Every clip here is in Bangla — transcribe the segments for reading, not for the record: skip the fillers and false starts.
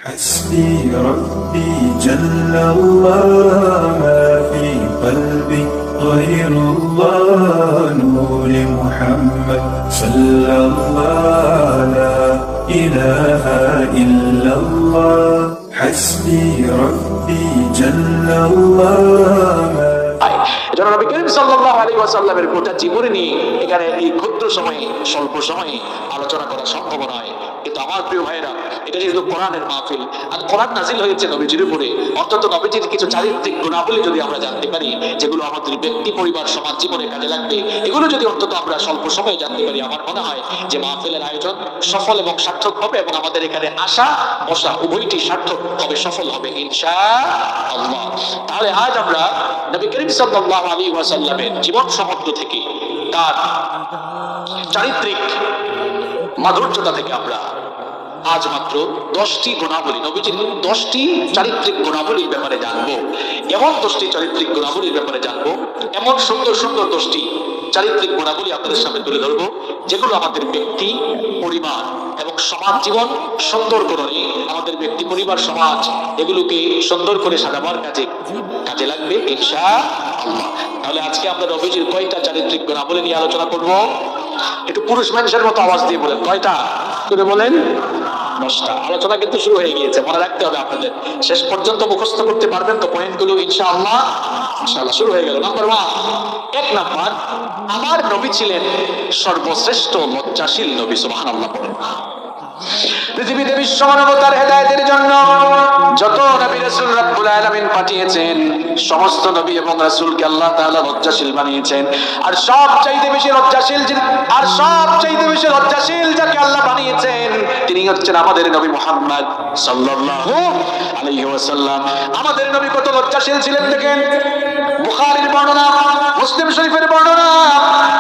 حسبي ربي جل الله ما في قلبي غير الله نور محمد صلى الله لا إله إلا الله حسبي ربي جل الله এজন্য নবী করিম সাল্লাল্লাহু আলাইহি ওয়াসাল্লামের গোটা জীবনী নিয়ে এখানে এই ক্ষুদ্র সময়ে স্বল্প সময়ে আলোচনা করা সম্ভব নয়। কিন্তু আমার প্রিয় ভাইরা, এটা যেহেতু কোরআনের মাহফিল আর কোরআন নাজিল হয়েছে নবীজির উপরে, অন্তত নবীজির কিছু চারিত্রিক গুণাবলী যদি আমরা জানতে পারি, যেগুলো আমাদের ব্যক্তি পরিবার সমাজ জীবনে কাজে লাগবে, এগুলো যদি অন্তত আমরা স্বল্প সময়ে জানতে পারি, আমার মনে হয় যে মাহফিলের আয়োজন সফল এবং সার্থক হবে এবং আমাদের এখানে আসা বসা উভয়টি সার্থক হবে, সফল হবে ইনশাআল্লাহ। তাহলে আজ আমরা নবী করিম সাল্লাল্লাহু আলাইহি ওয়াসাল্লামের জীবন সমগ্র থেকে, তার চারিত্রিক মাধুর্যতা থেকে আমরা আজ মাত্র 10টি গুণাবলী, নবীজির 10টি চারিত্রিক গুণাবলীর ব্যাপারে জানবো। এমন 10টি চারিত্রিক গুণাবলীর ব্যাপারে জানবো, এমন সুন্দর সুন্দর 10টি চারিত্রিক গুণাবলী আপনাদের সামনে তুলে ধরবো, যেগুলো আমাদের ব্যক্তি পরিবার এবং সমাজ জীবন সুন্দর করে, আমাদের ব্যক্তি পরিবার সমাজ এগুলোকে সুন্দর করে সাজাবার কাজে লাগবে ইনশাআল্লাহ। তাহলে আজকে আমরা নবীজির কয়টা চারিত্রিক গুণাবলী নিয়ে আলোচনা করব? একটু পুরুষ মানুষের মতো আওয়াজ দিয়ে বলেন, কয়টা করে বলেন? 10টা। আলোচনা কিন্তু শুরু হয়ে গিয়েছে, মনে রাখতে হবে আপনাদের। শেষ পর্যন্ত মুখস্থ করতে পারবেন তো পয়েন্টগুলো ইনশাআল্লাহ? ইনশাআল্লাহ শুরু হয়ে গেল। নাম্বার 1, 1 নাম্বার, আমার নবী ছিলেন সর্বশ্রেষ্ঠ লজ্জাশীল নবী। সুবহানাল্লাহ। পৃথিবীতে বিশ্ব মানবতার হেদায়েতের জন্য যত নবী রাসূল রব্বুল আলামিন পাঠিয়েছেন, সমস্ত নবী এবং রাসূলকে আল্লাহ তাআলা লজ্জাশীল বানিয়েছেন। আর সবচাইতে বেশি লজ্জাশীল যাকে আল্লাহ বানিয়েছেন, তিনি হচ্ছেন আমাদের নবী মুহাম্মদ সাল্লাল্লাহু আলাইহি ওয়াসাল্লাম। আমাদের নবী কত লজ্জাশীল ছিলেন দেখেন। বুখারীর বর্ণনা, মুসলিম শরীফের বর্ণনা,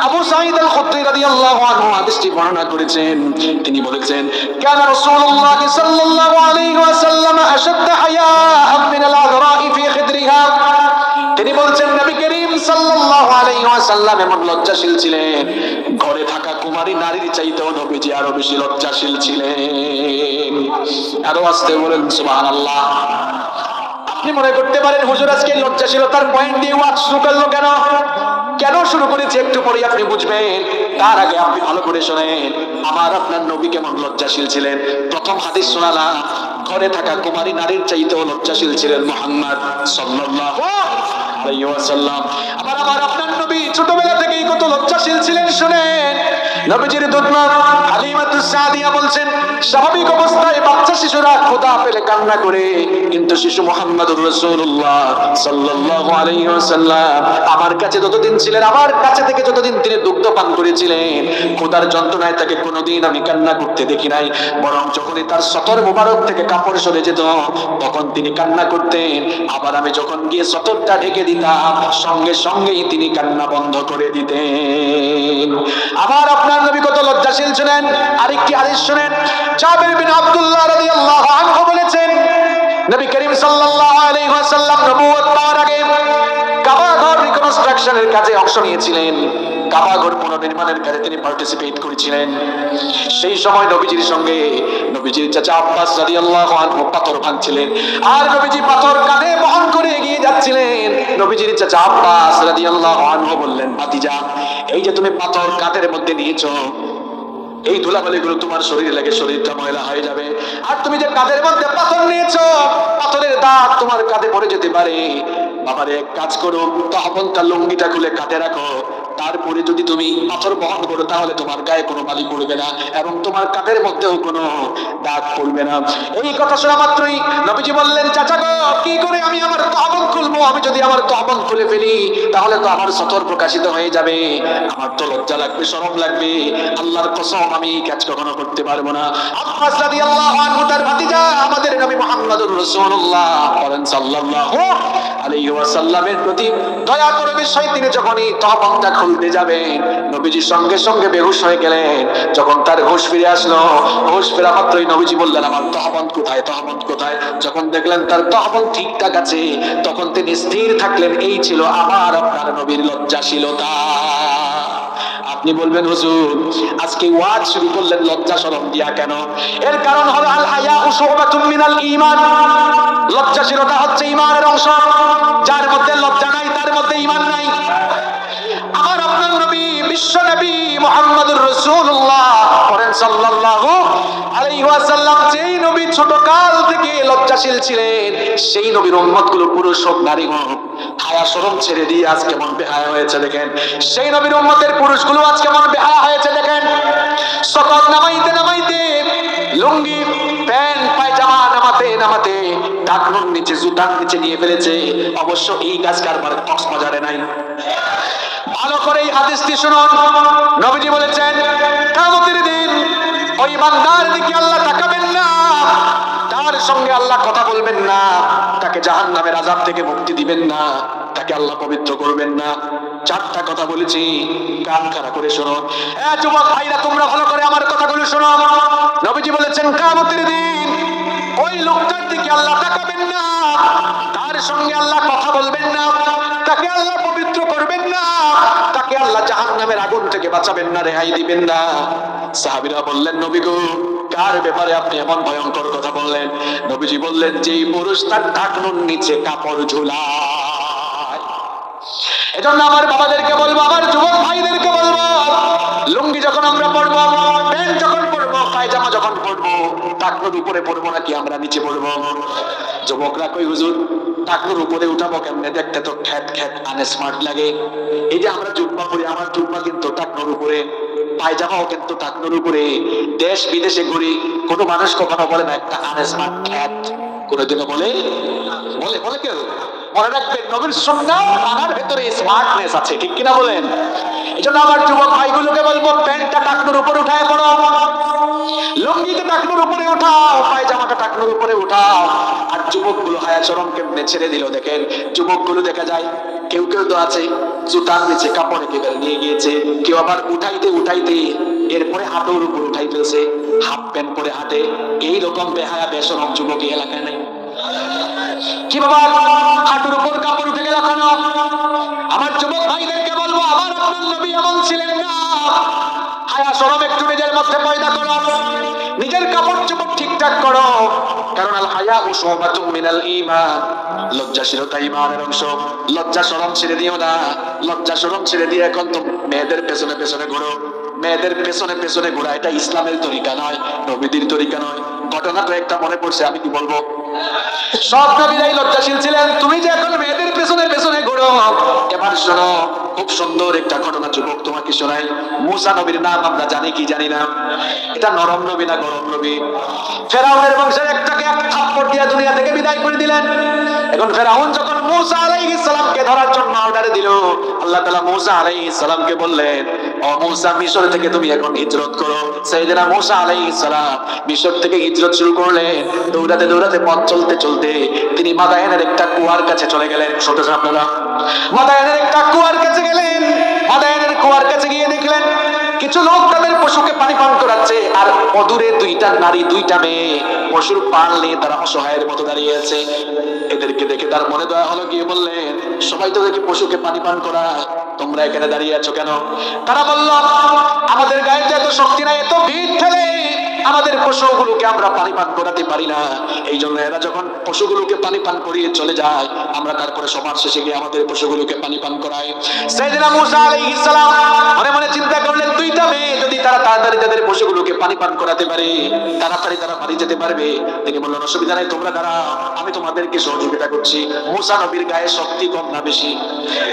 আবু সাঈদ আল খুদরি রাদিয়াল্লাহু আনহু হাদিসটি বর্ণনা করেছেন। তিনি বলেছেন, কানা রাসূলুল্লাহ সাল্লাল্লাহু আলাইহি ওয়াসাল্লাম আশাদ্দ হায়াআন মিনাল আযরা'i ফি খিদরিহা। তিনি বলছেন, নবী করিম সাল্লাল্লাহু আলাইহি ওয়াসাল্লাম এমন লজ্জাশীল ছিলেন, ঘরে থাকা কুমারী নারীর চাইতেও নবীজি আরো বেশি লজ্জাশীল ছিলেন। আরো আস্তে বলেন সুবহানাল্লাহ। আপনি মনে করতে পারেন, হুজুর আজকে লজ্জাশীলতার পয়েন্ট দিয়ে ওয়াজ শুরু করলো কেন শুরু করেছে? একটু পরে আপনি বুঝবেন। তার আগে আপনি ভালো করে শোনেন, আমার আপনার নবী কেমন লজ্জাশীল ছিলেন। প্রথম হাদিস শোনালাম, ঘরে থাকা কুমারী নারীর চাইতেও লজ্জাশীল ছিলেন মুহাম্মদ সাল্লাল্লাহু আলাইহি ওয়াসাল্লাম। আমার আপনার নবী ছোটবেলা থেকেই কত লজ্জাশীল ছিলেন শুনেন। নবীজির দুধমা হালিমাতুস সাদিয়া বলছেন, স্বাভাবিক অবস্থায় বাচ্চা শিশুরা ক্ষুধা পেলে কান্না করে, কিন্তু শিশু মুহাম্মদুর রাসূলুল্লাহ সাল্লাল্লাহু আলাইহি ওয়াসাল্লাম আমার কাছে যতদিন ছিলেন, আমার কাছে থেকে যতদিন তিনি দুগ্ধ পান করেছিলেন, ক্ষুধার যন্ত্রণায় তাকে কোনোদিন আমি কান্না করতে দেখি নাই। বরং যখনই তার সতর মোবারক থেকে কাপড় সরে যেত, তখন তিনি কান্না করতেন। আবার আমি যখন গিয়ে সতরটা ঢেকে দিতাম, সঙ্গে সঙ্গেই তিনি কান্না বন্ধ করে দিতেন। আবার আপনার নবী কত লজ্জাশীল ছিলেন। আরেকটি হাদিস শুনেন, জাবির বিন আব্দুল্লাহ রাদিয়াল্লাহু আনহু বলেছেন, নবী করিম সাল্লাল্লাহু আলাইহি ওয়াসাল্লাম নবুয়ত পাওয়ার আগে কাবা ঘর রিকনস্ট্রাকশনের কাজে অংশ নিয়েছিলেন। কাবা ঘর পুনর্নির্মাণের কাজে তিনি পার্টিসিপেট করেছিলেন। সেই সময় নবীজির সঙ্গে নবীজির চাচা আব্বাস রাদিয়াল্লাহু আনহু পাথর ভাঙছিলেন, আর নবীজি পাথর কাঁধে বহন করে এগিয়ে যাচ্ছিলেন। নবীজির চাচা আব্বাস রাদিয়াল্লাহু আনহু বললেন, ভাতিজা, এই যে তুমি পাথর কাঁধের মধ্যে নিয়েছো, এই ধুলাবালিগুলো তোমার শরীরে লাগে, শরীরটা ময়লা হয়ে যাবে। আর তুমি যে কাঁধের মধ্যে পাথর নিয়েছো, পাথরের দাগ তোমার কাঁধে পড়ে যেতে পারে। বাবারে, এক কাজ করো, তহবলটা লুঙ্গিটা খুলে কাঁধে রাখো। তারপরে যদি তুমি পাথর বহন করো, তাহলে তোমার গায়ে কোনো বালি পড়বে না এবং তোমার কাঁধের মধ্যেও কোনো দাগ পড়বে না। এই কথা শোনা মাত্রই নবীজি বললেন, চাচা গো, কি করে আমি আমার তহবল খুলবো? আমি যদি আমার তহবল খুলে ফেলি, তাহলে তো আমার সতর প্রকাশিত হয়ে যাবে, আমার তো লজ্জা লাগবে, শরম লাগবে। আল্লাহর কসম, আমি এই কাজ কখনো করতে পারবো না। আব্বাস রাদিয়াল্লাহু আনহু তার ভাতিজা আমাদের নবী মুহাম্মদুর রাসূলুল্লাহ সাল্লাল্লাহু আলাইহি ওয়াসাল্লামের প্রতি দয়া করে বিষয়, তিনি যখনই তহবলটা খুলতে যাবেন, নবীজি সঙ্গে সঙ্গে বেহুশ হয়ে গেলেন। যখন তার হুঁশ ফিরে আসলো, হুঁশ ফেরা মাত্রই নবীজি বললেন, আমার তহবল কোথায়, তহবল কোথায়? যখন দেখলেন তার তহবল ঠিকঠাক আছে, তখন তিনি স্থির থাকলেন। এই ছিল আমার আপনার নবীর লজ্জাশীলতা। আপনি বলবেন হুজুর আজকে ওয়াজ শুরু করলেন লজ্জা শরম দিয়া কেন? এর কারণ হলো আল হায়া শুবাতুম মিনাল ঈমান, লজ্জাশীলতা হচ্ছে ঈমানের অংশ। যার মধ্যে লজ্জা নাই তার মধ্যে ঈমান নাই। আমার আপনার নবী বিশ্ব নবী মুহাম্মদুর রাসূলুল্লাহ করেন সাল্লাল্লাহু আলাইহি ওয়াসাল্লাম, যেই নবী ছোট কাল থেকে লজ্জাশীল ছিলেন, সেই নবীর উম্মতগুলো পুরুষ হোক নারী হোক হায়া শরম ছেড়ে দিয়ে আজ কেমন বেহায়া হয়েছে দেখেন। সেই নবীর উম্মতের পুরুষগুলো আজ কেমন বেহায়া হয়েছে দেখেন। সকল নামাইতে নামাইতে লুঙ্গি প্যান্ট পায়জামা নামাতে নামাতে টাকনুর নিচে জুতার নিচে নিয়ে ফেলেছে। অবশ্য এই কাজ কারবার কক্সবাজারে নাই। ভালো করে এই হাদিসটি শুনুন। নবীজি বলেছেন কিয়ামতের দিন ওই বান্দার দিকে আল্লাহ তাকাবেন না, তার সঙ্গে আল্লাহ কথা বলবেন না, তাকে জাহান্নামের আযাব থেকে মুক্তি দিবেন না, তাকে আল্লাহ পবিত্র করবেন না। চারটা কথা বলেছি, কান খাড়া করে শোনো। যুবক ভাইরা তোমরা ভালো করে আমার কথাগুলো শোনো। নবীজি বলেছেন কিয়ামতের দিন ওই লোকটার দিকে আল্লাহ তাকাবেন না, তার সঙ্গে আল্লাহ কথা বলবেন না, তাকে আল্লাহ পবিত্র করবেন না, তাকে আল্লাহ জাহান্নামের আগুন থেকে বাঁচাবেন না, রেহাই দিবেন না। সাহাবীরা বললেন নবী গো কার ব্যাপারে আপনি এমন ভয়ঙ্কর কথা বললেন? নবীজি বললেন যেই পুরুষ তার টাকনুর নিচে কাপড় ঝুলায়। এজন্য আমার বাবাদেরকে বলবো, আমার যুবক ভাইদেরকে বলবো, লুঙ্গি যখন আমরা পরবো, প্যান্ট যখন পরবো, পায়জামা যখন পরবো, টাকনুর উপরে পরবো নাকি আমরা নিচে পরবো? যুবকরা কই হুজুর টাকনুর উপরে উঠাবো কেমনে? দেখতে তো খ্যাত খ্যাত আনস্মার্ট লাগে। এই যে আমরা জুব্বা পরি, আমার জুব্বা কিন্তু টাকনুর উপরে, পায়জামাও কিন্তু টাকনুর উপরে। দেশ বিদেশে ঘুরি, কোনো মানুষ কখনো বলে না একটা আনস্মার্ট খ্যাত, কোনোদিনও বলে? বলে বলে কেউ? মনে রাখবেন নবীর সুন্নাত মানার ভেতরে স্মার্টনেস আছে, ঠিক কিনা বলেন? এই জন্য আমার যুবক ভাইগুলোকে বলবো প্যান্টটা টাকনুর উপরে উঠায় পড়ো, লুঙ্গিটা টাকনুর উপরে উঠাও, পায়জামাটা টাকনুর উপরে উঠাও। আর যুবকগুলো হায়া শরম কেমনে ছেড়ে দিল দেখেন। যুবকগুলো দেখা যায় কেউ কেউ তো আছে জুতার নিচে কাপড় একেবারে নিয়ে গিয়েছে, কেউ আবার উঠাইতে উঠাইতে এরপরে হাঁটুর উপর উঠাই ফেলছে, হাফ প্যান্ট পরে হাঁটে। এইরকম বেহায়া বেশরম যুবক এই এলাকায় নাই। কি বাবা হাঁটুর উপর কাপড় উঠে গেল কেন? আমার যুবক ভাইদেরকে বলবো আমার আপনার নবী এমন ছিলেন না। হায়া শরম একটু নিজের মধ্যে পয়দা করো, নিজের কাপড় চোপড় ঠিকঠাক করো, কারণ আল হায়া শুবাতুম মিনাল ঈমান, লজ্জাশীলতা ঈমানের অংশ। লজ্জা শরম ছেড়ে দিও না, লজ্জা শরম ছেড়ে দিয়ে এখন তো মেয়েদের পেছনে পেছনে ঘোরো। মেয়েদের পেছনে পেছনে ঘোরা এটা ইসলামের তরিকা নয়, নবীদের তরিকা নয়। ঘটনা তো একটা মনে পড়ছে, আমি কি বলবো? সব নবীরাই লজ্জাশীল ছিলেন, তুমি যে এখন মেয়েদের পেছনে পেছনে ঘোরো। এবার শোনো খুব সুন্দর একটা ঘটনা যুবক তোমাকে শোনাই। মূসা নবীর নাম আমরা জানি কি জানি না? এটা নরম নবী না গরম নবী? ফেরাউনের বংশের একটাকে এক থাপ্পড় দিয়ে দুনিয়া থেকে বিদায় করে দিলেন। এখন ফেরাউন যখন মূসা আলাইহিস সালামকে ধরার জন্য অর্ডার দিল, আল্লাহ তাআলা মূসা আলাইহিস সালামকে বললেন ও মূসা মিশর থেকে তুমি এখন হিজরত করো। সাইয়েদনা মূসা আলাইহিস সালাম মিশর থেকে হিজরত শুরু করলেন। দৌড়াতে দৌড়াতে পথ চলতে চলতে তিনি মাদায়েনের একটা কুয়ার কাছে চলে গেলেন। শুনতেছেন আপনারা? মাদায়েনের একটা কুয়ার কাছে গেলেন। মাদায়েনের কুয়ার কাছে গিয়ে দেখলেন কিছু লোক তাদের পশুকে পানি পান করাচ্ছে, আর অদূরে দুইটা নারী দুইটা মেয়ে পশুর পাল নিয়ে তারা অসহায়ের মতো দাঁড়িয়ে আছে। এদেরকে দেখে তার মনে দয়া হলো, গিয়ে বললেন সবাই তো দেখি পশুকে পানি পান করায়, তোমরা এখানে দাঁড়িয়ে আছো কেন? তারা বলল আমাদের গায়ে এত শক্তি নাই, এত ভিড় ঠেলে আমাদের পশুগুলোকে আমরা পানি পান করাতে পারি না। এই জন্য এরা যখন পশুগুলোকে পানি পান করিয়ে চলে যায়, আমরা তারপরে সবার শেষে গিয়ে আমাদের পশুগুলোকে পানি পান করাই। সাইয়েদনা মূসা আলাইহিস সালাম মনে মনে চিন্তা করলেন দুইটা মেয়ে যদি তারা তাড়াতাড়ি তাদের পশুগুলোকে পানি পান করাতে পারে, তাড়াতাড়ি তারা বাড়ি যেতে পারবে। তিনি বললেন অসুবিধা নাই, তোমরা দাঁড়াও, আমি তোমাদেরকে সহযোগিতা করছি। মূসা নবীর গায়ে শক্তি কম না বেশি?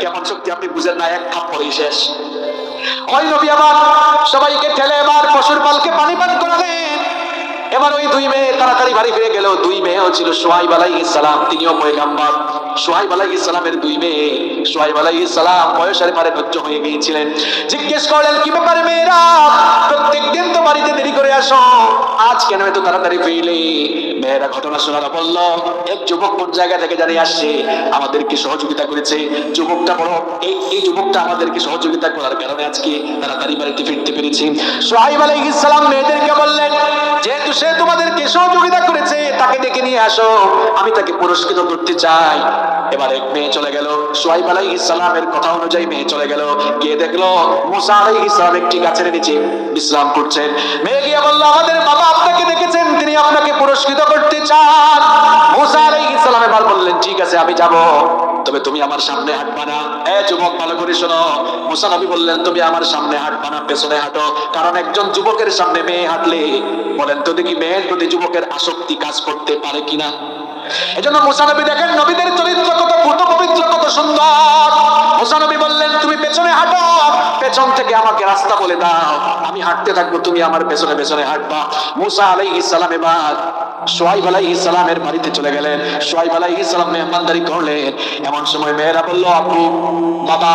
কেমন শক্তি আপনি বুঝেন না, এক থাপ্পড়েই শেষ। ওই নবী আবার সবাইকে ঠেলে এবার পশুর পালকে পানি পান করালেন। এবার ওই দুই মেয়ে তাড়াতাড়ি বাড়ি ফিরে গেল। দুই মেয়েও ছিল শুআয়ব আলাইহিস সালাম, তিনিও পয়গম্বর। শুআয়ব আলাইহিস সালামের দুই মেয়ে, শুআয়ব আলাইহিস সালাম বয়সের পারে ধৈর্য হয়ে গিয়েছিলেন। জিজ্ঞেস করলেন কি ব্যাপারে মেয়েরা, প্রত্যেকদিন তো বাড়িতে দেরি করে আসো, আজ কেন এত তাড়াতাড়ি ফিরলে? মেয়েরা ঘটনা শোনারা বলল এক যুবক কোন জায়গা থেকে জানি আসছে, আমাদেরকে সহযোগিতা করেছে। যুবকটা বড়, এই যুবকটা আমাদেরকে সহযোগিতা করার কারণে আজকে তাড়াতাড়ি বাড়িতে ফিরতে পেরেছি। শুআয়ব আলাইহিস সালাম মেয়েদেরকে বললেন যেহেতু সে তোমাদেরকে সহযোগিতা করেছে, তাকে ডেকে নিয়ে আসো, আমি তাকে পুরস্কৃত করতে চাই। এবার এক মেয়ে চলে গেল, শুআয়ব আলাইহিস সালামের কথা অনুযায়ী মেয়ে চলে গেল, গিয়ে দেখলো মুসা আলাইহিস সালাম একটি গাছের নিচে বিশ্রাম করছেন। মেয়ে গিয়ে বলল, আমাদের বাবা আপনাকে দেখেছেন, তিনি আপনাকে পুরস্কৃত করতে চান। মুসা আলাইহিস সালাম এবার বললেন, ঠিক আছে আমি যাব, তবে তুমি আমার সামনে হাঁটবা না। যুবক ভালো করে শোনো, মুসা নবী বললেন, তুমি আমার সামনে হাঁটবা না, পেছনে হাঁটো। কারণ একজন যুবকের সামনে মেয়ে হাঁটলে, বলেন তো দেখি, মেয়ের প্রতি যুবকের আসক্তি কাজ করতে পারে কিনা। এজন্য মুসা নবী দেখেন নবীদের চরিত্র কত পুত পবিত্র, কত সুন্দর। মুসা নবী বললেন, তুমি পেছনে হাঁটো, পেছন থেকে আমাকে রাস্তা বলে দাও, আমি হাঁটতে থাকবো, তুমি আমার পেছনে পেছনে হাঁটবা। মুসা আলাইহিস সালাম এবার শুআয়ব আলাইহিস সালামের বাড়িতে চলে গেলেন। শুআয়ব আলাইহিস সালাম মেহমানদারি করলেন। এমন সময় মেয়েরা বলল, আপু, বাবা,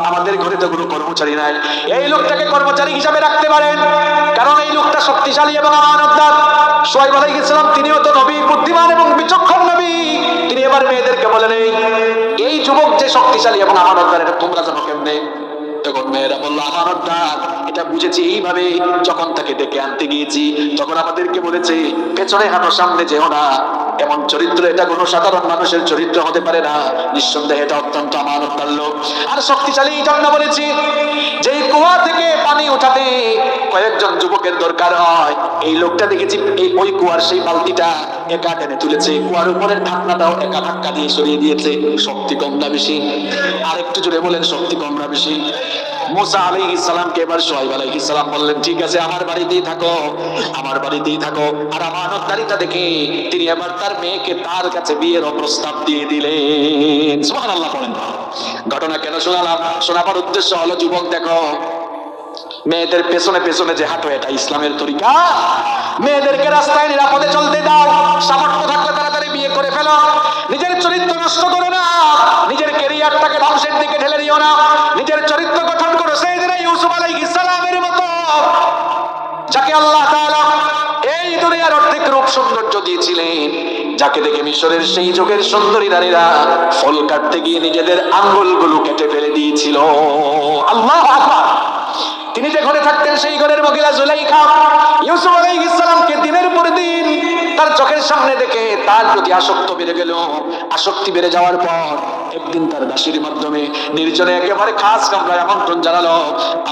আমাদের ঘরে তো কোনো কর্মচারী নাই, এই লোকটাকে কর্মচারী হিসাবে রাখতে পারেন, কারণ এই লোকটা শক্তিশালী এবং আমানতদার। শুআয়ব আলাইহিস সালাম তিনিও তো নবী, বুদ্ধিমান এবং বিচক্ষণ নবী। তিনি এবার মেয়েদেরকে বলেন, এই যুবক যে শক্তিশালী এবং আমানতদার, এটা তোমরা জানো কেমনে? তখন মেয়েরা বললো, আমানতদার এটা বুঝেছি এইভাবে, যখন তাকে ডেকে আনতে গিয়েছি তখন আমাদেরকে বলেছে পেছনে হাঁটো, সামনে যেও না। এমন চরিত্র, এটা কোনো সাধারণ মানুষের চরিত্র হতে পারে না, নিঃসন্দেহে এটা অত্যন্ত আমানতদার লোক আর শক্তিশালী। এই জন্য বলেছি, যেই কুয়া থেকে পানি উঠাতে কয়েকজন যুবকের দরকার হয়, এই লোকটা দেখেছি ওই কুয়ার সেই বালতিটা একা টেনে তুলেছে, কুয়ার উপরের ঢাকনাটাও একা ধাক্কা দিয়ে সরিয়ে দিয়েছে। শক্তি কম না বেশি? আর একটু জোরে বলেন, শক্তি কম না বেশি? মুসা আলাইহিস সালামকে এবার শুআয়ব আলাইহিস সালাম বললেন, ঠিক আছে আমার বাড়িতেই থাকো, আমার বাড়িতেই থাকো। আর আমানতদারিতা দেখে তিনি এবার তার মেয়েকে তার কাছে বিয়ের প্রস্তাব দিয়ে দিলেন। সুবহানাল্লাহ বলেন। ঘটনা কেন শোনালাম? শোনাবার উদ্দেশ্য হলো, যুবক দেখো, মেয়েদের পেছনে পেছনে যে হাঁটো, এটা ইসলামের তরিকা? মেয়েদেরকে রাস্তায় নিরাপদে চলতে দাও, সামর্থ্য থাকলে তাড়াতাড়ি বিয়ে করে ফেলো, নিজের চরিত্র নষ্ট করো না, নিজের ক্যারিয়ারটাকে ধ্বংসের দিকে ঠেলে দিও না, নিজের চরিত্র গঠন করো সাইয়েদনা ইউসুফ আলাইহিস সালামের মতো, যাকে আল্লাহ তাআলা এই দুনিয়ার অর্ধেক রূপ সৌন্দর্য দিয়েছিলেন, যাকে দেখে মিশরের সেই যুগের সুন্দরী নারীরা ফল কাটতে গিয়ে নিজেদের আঙ্গুলগুলো কেটে ফেলে দিয়েছিল। আল্লাহু আকবার। তিনি যে ঘরে থাকতেন, সেই ঘরের মহিলা জুলাইখা ইউসুফ আলাইহিস সালামকে দিনের পর দিন তার চোখের সামনে দেখে তার প্রতি আসক্তি বেড়ে গেল। আসক্তি বেড়ে যাওয়ার পর একদিন তার দাসীর মাধ্যমে নির্জনে একেবারে খাস কামরায় আমন্ত্রণ জানালো।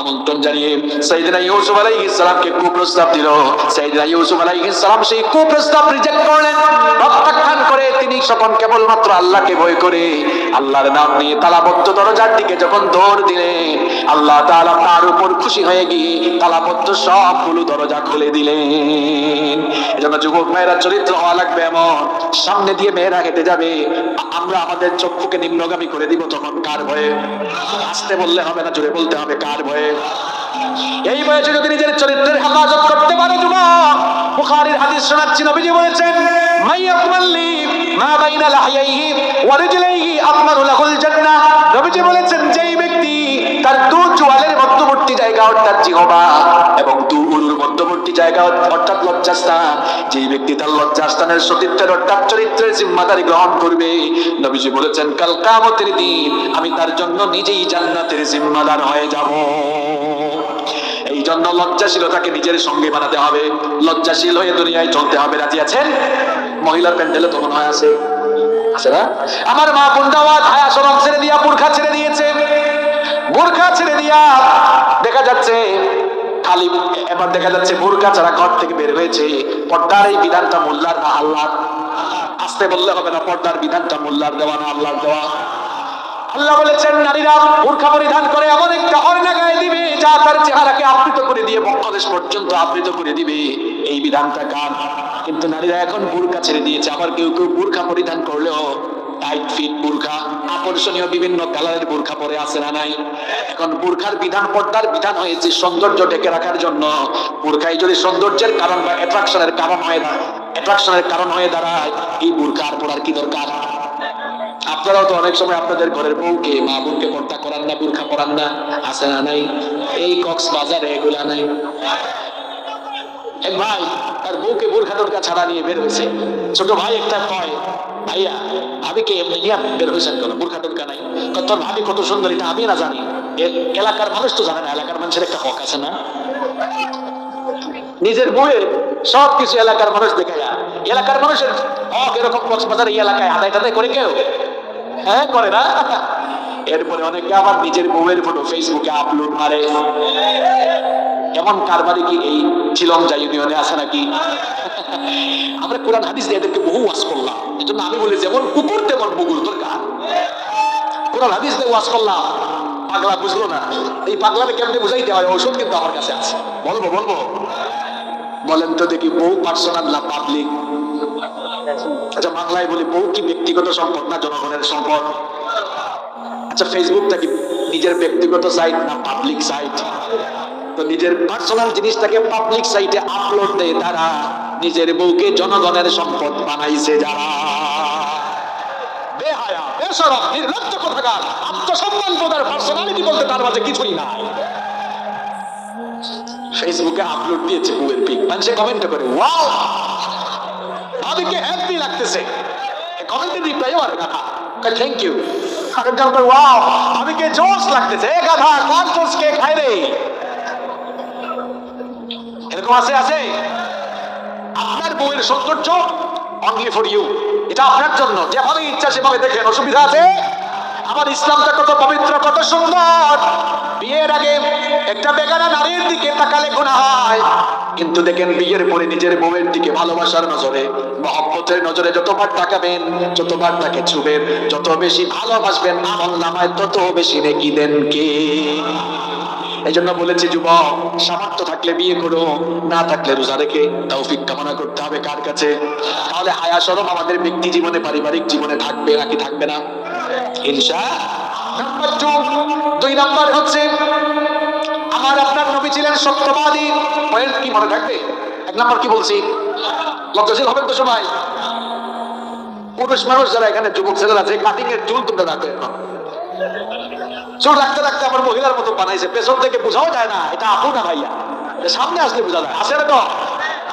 আমন্ত্রণ জানিয়ে সাইয়েদনা ইউসুফ আলাইহিস সালামকে কুপ্রস্তাব দিল। সাইয়েদনা ইউসুফ আলাইহিস সালাম সেই কুপ্রস্তাব রিজেক্ট করলেন, প্রত্যাখ্যান করে তিনি তখন কেবলমাত্র আল্লাহকে ভয় করে আল্লাহর নাম নিয়ে তালাবদ্ধ দরজার দিকে যখন দৌড় দিলেন, আল্লাহ তাআলা তার উপর খুশি হয়ে গিয়ে তালাবদ্ধ সবগুলো দরজা খুলে দিলেন। এজন্য যুবক মেয়েরা চরিত্র হওয়া লাগবে এমন, সামনে দিয়ে মেয়েরা হেঁটে যাবে, আমরা আমাদের চক্ষুকে নিম্নগামী করে দিব, তখন কার ভয়ে? আসতে বললে হবে না, জোরে বলতে হবে, কার ভয়ে? এই বয়সে যদি নিজের চরিত্রের হেফাজত করতে পারে যুবক, বুখারীর হাদিস শোনাচ্ছি, নবীজি বলেছেন, মাইয়াকমাল্লি মা বাইনা লাহইহি ওয়া রিজলাইহি আকমারু লাহুল জান্নাহ। নবীজি বলেছেন, যেই ব্যক্তি তার দু চোয়ালের মধ্যবর্তী জায়গা অর্থাৎ জিহবা এবং দু উরুর মধ্যবর্তী জায়গা অর্থাৎ লজ্জাস্থান, যেই ব্যক্তি তার লজ্জাস্থানের সতীত্বের অর্থাৎ চরিত্রের জিম্মাদারি গ্রহণ করবে, নবীজি বলেছেন, কাল কিয়ামতের দিন আমি তার জন্য নিজেই জান্নাতের জিম্মাদার হয়ে যাব। এই জন্য লজ্জাশীলতাকে নিজের সঙ্গে বানাতে হবে, লজ্জাশীল হয়ে দুনিয়ায় চলতে হবে। রাজি আছেন? মহিলার প্যান্ডেলে তো মনে হয় আছে, আছে না? আমার মা বোনটাও হায়া শরম ছেড়ে দিয়া বোরখা ছেড়ে দিয়েছে। বোরখা ছেড়ে দিয়া দেখা যাচ্ছে খালি, এবার দেখা যাচ্ছে বোরখা ছাড়া ঘর থেকে বের হয়েছে। পর্দার এই বিধানটা মোল্লার না আল্লাহর? আসতে বললে হবে না, পর্দার বিধানটা মোল্লার দেওয়া না আল্লাহর দেওয়া? আল্লাহ বলেছেন, নারীরা বোরখা পরিধান করে এমন একটা ওড়না গায়ে দিবে যা তার চেহারাকে আবৃত করে দিয়ে বক্ষদেশ পর্যন্ত আবৃত করে দিবে। এই বিধানটা কার? কিন্তু নারীরা এখন বোরখা ছেড়ে দিয়েছে। আবার কেউ কেউ বোরখা পরিধান করলেও টাইট ফিট বোরখা, আকর্ষণীয় বিভিন্ন কালারের বোরখা পরে আছে না নাই? এখন বোরখার বিধান, পর্দার বিধান হয়েছে সৌন্দর্য ঢেকে রাখার জন্য। বোরখাই যদি সৌন্দর্যের কারণ বা অ্যাট্রাকশনের কারণ হয়ে দাঁড়ায়, এই বোরখা আর পরার কি দরকার? আপনারাও তো অনেক সময় আপনাদের ঘরের বউকে, মা বোনকে পর্দা করান না, বোরখা পরান না, আছে না নাই? এই কক্সবাজারে এগুলা নাই। এক ভাই তার বউকে বোরখা টোরখা ছাড়া নিয়ে বের হয়েছে। ছোট ভাই একটা কয়, ভাইয়া ভাবিকে এমনি নিয়ে বের হয়েছেন কেন, বোরখা টোরখা নাই? তোর ভাবি কত সুন্দর এটা আমি না জানি? এলাকার মানুষ তো জানে না, এলাকার মানুষের একটা হক আছে না? নিজের বউয়ের সবকিছু এলাকার মানুষ দেখায়, এলাকার মানুষের হক এরকম কক্সবাজার এই এলাকায় আদায় টাদায় করে কেউ? হ্যাঁ, করে না? এরপরে অনেকে আবার নিজের বউয়ের ফটো ফেসবুকে আপলোড মারে। এমন কারবারি কি এই চিলমজা ইউনিয়নে আছে নাকি? আমরা কোরআন হাদিস দিয়ে এদেরকে বহু ওয়াজ করলাম। এজন্য আমি বলি যেমন কুকুর তেমন বুকুর দরকার। কোরআন হাদিস দিয়ে ওয়াজ করলাম, পাগলা বুঝলো না। এই পাগলাকে কেমনে বুঝাইতে হয় ঔষধ কিন্তু আমার কাছে আছে। বলবো বলেন তো দেখি, বউ পার্সোনাল না পাবলিক? আচ্ছা বাংলায় বলি, বউ কি ব্যক্তিগত সম্পদ না জনগণের সম্পদ? আচ্ছা ফেসবুকটা কি নিজের ব্যক্তিগত সাইট না পাবলিক সাইট? তো নিজের পার্সোনাল জিনিসটাকে পাবলিক সাইটে আপলোড দেয় তারা, নিজের বউকে জনগণের সম্পদ বানাইছে যারা। বেহায়া, বেশরম, নির্লজ্জ কোথাকার, আত্মসম্মান বোধের পার্সোনালিটি বলতে তার মাঝে কিছুই নাই। ফেসবুকে আপলোড দিয়েছে বউয়ের পিক, মানুষে কমেন্ট করে ওয়াও, ভাবিকে হ্যাপি লাগতেছে। কমেন্টের রিপ্লাইও আর গাধা থ্যাংক ইউ, আরেকজন করে ওয়াও, ভাবিকে জোশ লাগতেছে। এ গাধা, কার জোশ কে খায় রে? এরকম আছে? আপনার বউয়ের সৌন্দর্য অনলি ফর ইউ, এটা আপনার জন্য, যেভাবে ইচ্ছা সেভাবে দেখেন, অসুবিধা আছে? আমার ইসলামটা কত পবিত্র, কত সুন্দর। বিয়ের আগে একটা বেগানা নারীর দিকে তাকালে গুনাহ হয়, কিন্তু দেখেন বিয়ের পরে নিজের বউয়ের দিকে ভালোবাসার নজরে, মহব্বতের নজরে যতবার তাকাবেন, যতবার তাকে ছুবেন, যত বেশি ভালোবাসবেন, আমলনামায় তত বেশি নেকি দেন কে? এই জন্য বলেছি যুবক, সামর্থ্য থাকলে বিয়ে করো, না থাকলে রোজা রেখে তৌফিক কামনা করতে হবে কার কাছে? তাহলে হায়া শরম আমাদের ব্যক্তি জীবনে, পারিবারিক জীবনে থাকবে নাকি থাকবে না? নাম্বার 2 নাম্বার হচ্ছে আমার আপনার নবী ছিলেন সত্যবাদী। পয়েন্ট কি মনে থাকবে? 1 নাম্বার কি বলছি? লজ্জাশীল হবেন তো সবাই। পুরুষ মানুষ যারা এখানে, যুবক ছেলেরা আছে, কাটিং এর চুল তুলতে রাখবে, চুল রাখতে রাখতে আমার মহিলার মতো বানাইছে, পেছন থেকে বোঝাও যায় না এটা আপু না ভাইয়া, সামনে আসলে বোঝা যায়। আসে তো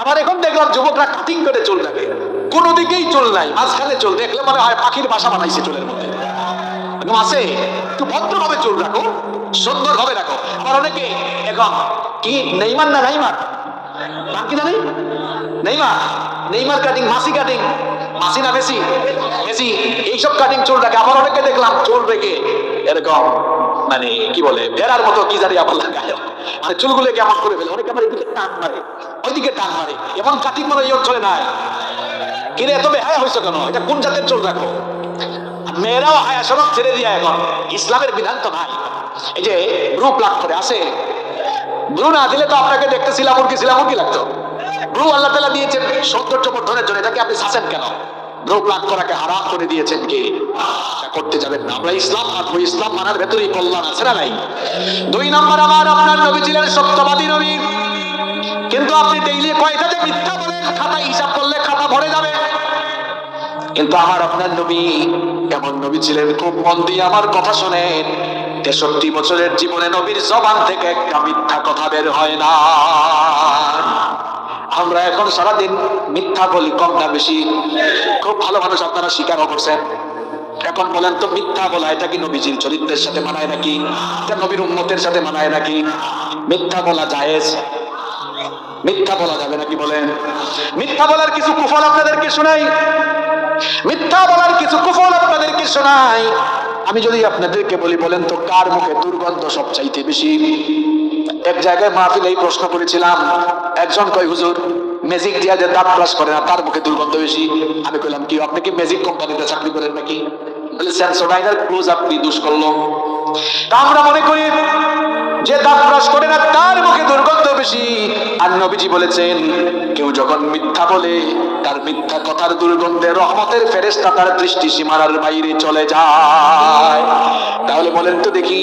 আবার এখন দেখলাম যুবকরা কাটিং করে চুল রাখে, কোনো দিকেই চুল নাই, মাঝখানে চুল, দেখলে মনে হয় পাখির বাসা বানাইছে চুলের মধ্যে। আছে একটু ভদ্রভাবে চুল রাখো, সুন্দর ভাবে রাখো। আবার অনেকে এখন কি নেইমার না নাইমার, নাম কি জানি, নেইমার কাটিং, মাসি কাটিং, মাসি না মেসি, এইসব কাটিং চুল রাখে। আবার অনেকে দেখলাম চুল রেখে এরকম মানে কি বলে ভেড়ার মতো কি জানি আবার লাগায়, মানে চুলগুলো কেমন করে ফেলে, অনেকে আবার এদিকে টান মারে, ওইদিকে টান মারে, এমন কাটিং মানে এই অঞ্চলে নাই। কিরে এত বেহায়া হয়েছে কেন? এটা কোন জাতের চুল রাখো? মেয়েরাও হায়া সড়ক ছেড়ে দিয়ে এখন, ইসলামের বিধান তো নাই। এই যে ব্রু প্লাক করে আসে, ব্রু না দিলে তো আপনাকে দেখতে সিলামুরগি লাগতো। ব্রু আল্লাহ তাআলা দিয়েছেন সৌন্দর্য বর্ধনের জন্য, এটাকে আপনি শাসেন কেন? ব্রু প্লাক করাকে হারাম করে দিয়েছেন কে? করতে যাবেন না। আমরা ইসলাম মানবো, ইসলাম মানার ভেতরেই কল্যাণ আছে না নাই? 2 নাম্বার আমার আপনার নবী ছিলেন সত্যবাদী নবী। কিন্তু আপনি ডেইলি কয়টা যে মিথ্যা বলেন, খাতা হিসাব করলে খাতা ভরে যাবে। কিন্তু আমার আপনার নবী এমন নবী ছিলেন, খুব মন দিয়ে আমার কথা শোনেন, 63 বছরের জীবনে নবীর জবান থেকে একটা মিথ্যা কথা বের হয় না। আমরা এখন সারাদিন মিথ্যা বলি, কম না বেশি? খুব ভালো মানুষ আপনারা স্বীকারও করছেন। এখন বলেন তো, মিথ্যা বলা এটা কি নবীজির চরিত্রের সাথে মানায় নাকি? এটা নবীর উম্মতের সাথে মানায় নাকি? মিথ্যা বলা জায়েজ, মিথ্যা বলা যাবে নাকি বলেন? মিথ্যা বলার কিছু কুফল আপনাদেরকে শোনাই, আমি যদি আপনাদেরকে বলি, বলেন তো কার মুখে দুর্গন্ধ সবচাইতে বেশি? এক জায়গায় মাহফিলে এই প্রশ্ন করেছিলাম, একজন কয় হুজুর ম্যাজিক দিয়া যে দাঁত ব্রাশ করে না তার মুখে দুর্গন্ধ বেশি। আমি কইলাম কি, আপনি কি ম্যাজিক কোম্পানিতে চাকরি করেন নাকি? বলে সেন্সোডাইনার ক্লোজ আপনি দুষ করলো। তা আমরা মনে করি যে দাঁত ব্রাশ করে না তার মুখে দুর্গন্ধ বেশি। আর নবীজি বলেছেন, কেউ যখন মিথ্যা বলে তার মিথ্যা কথার দুর্গন্ধে রহমতের ফেরেশতা তার দৃষ্টি সীমানার বাইরে চলে যায়। তাহলে বলেন তো দেখি,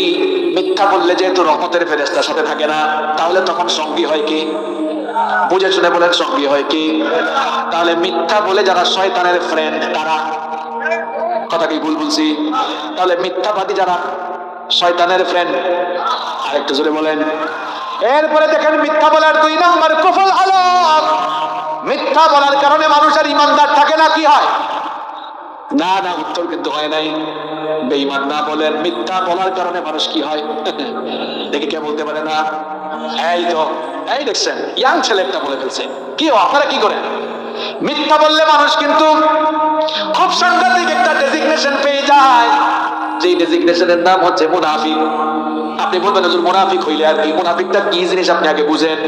মিথ্যা বললে যেহেতু রহমতের ফেরেশতার সাথে থাকে না, তাহলে তখন সঙ্গী হয় কি? বুঝে শুনে বলেন, সঙ্গী হয় কি? তাহলে মিথ্যা বলে যারা শয়তানের ফ্রেন্ড, তারা, কথা কি ভুল বলছি? তাহলে মিথ্যাবাদী যারা শয়তানের ফ্রেন্ড, আরেকটু জোরে বলেন। এরপরে দেখেন মিথ্যা বলার 2 নাম্বার কুফল হলো, মিথ্যা বলার কারণে মানুষের ইমানদার থাকে না, কি হয়? না না, উত্তর কিন্তু হয় নাই। বেঈমান না বলেন, মিথ্যা বলার কারণে মানুষ কি হয়? দেখে কে বলতে পারে না? এই তো, এই দেখছেন ইয়াং ছেলে একটা বলে ফেলছে। কি আপনারা কি করেন? মিথ্যা বললে মানুষ কিন্তু যায়, যে ডেজিগনেশনের নাম হচ্ছে মুনাফিক। আপনি বলবেন হুজুর মুনাফিক হইলে আর কি, মুনাফিকটা কি জিনিস আপনি আগে বুঝেন।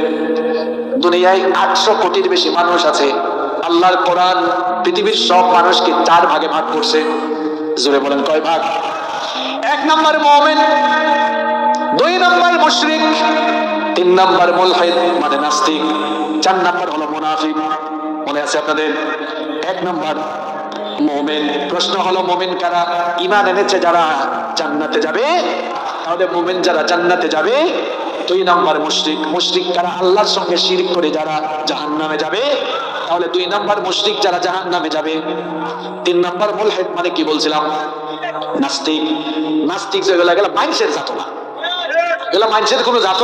দুনিয়ায় 800 কোটির বেশি মানুষ আছে। আল্লাহর কোরআন পৃথিবীর সব মানুষকে 4 ভাগে ভাগ করছে। জোরে বলেন কয় ভাগ? 1 নম্বর মুমিন, 2 নম্বর মুশরিক, 3 নম্বর মুলহিদ মানে নাস্তিক, 4 নম্বর হলো মুনাফিক। মনে আছে আপনাদের? 1 নম্বর মুমিন। প্রশ্ন হলো মুমিন কারা? ঈমান এনেছে যারা জান্নাতে যাবে, তাহলে মুমিন যারা জান্নাতে যাবে। 2 নম্বর মুশরিক, মুশরিক কারা? আল্লাহর সঙ্গে শিরক করে যারা জাহান্নামে যাবে, তাহলে 2 নম্বর মুশরিক যারা জাহান্নামে যাবে। 3 নম্বর মুলহিদ মানে কি বলছিলাম? নাস্তিক। নাস্তিক যেগুলো গেল মানুষের জাত না, এগুলো মানুষের কোনো জাত।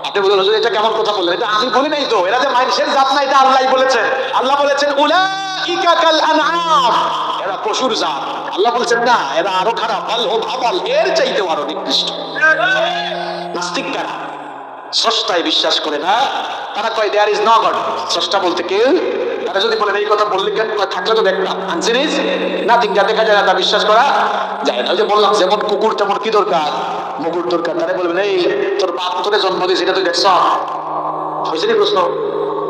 আপনি বলেন হুজুর এটা কেমন কথা বললেন? এটা আমি বলি নাই তো, এরা যে মানুষের জাত না এটা আল্লাহই বলেছেন। আল্লাহ বলেছেন উলাইকা কাল আনআম, এরা পশুর জাত। আল্লাহ বলেছেন না, এরা আরো খারাপ, বাল হুম আদাল, এর চাইতেও আরো নিকৃষ্ট। নাস্তিক কারা? স্রষ্টায় বিশ্বাস করে না, তারা কয় দেয়ার ইজ নো গড, স্রষ্টা বলতে কেউ। তারা যদি বলেন এই কথা বললে কেন, থাকলে তো দেখলাম আনসিনিস না, ঠিক যা দেখা যায় না তা বিশ্বাস করা যায় না। ওই যে বললাম যেমন কুকুর তেমন কি দরকার? মুগুর দরকার। তারা বলবেন এই তোর বাপ তোরে জন্ম দিয়েছে এটা তুই দেখছ? হয়েছে নি প্রশ্ন?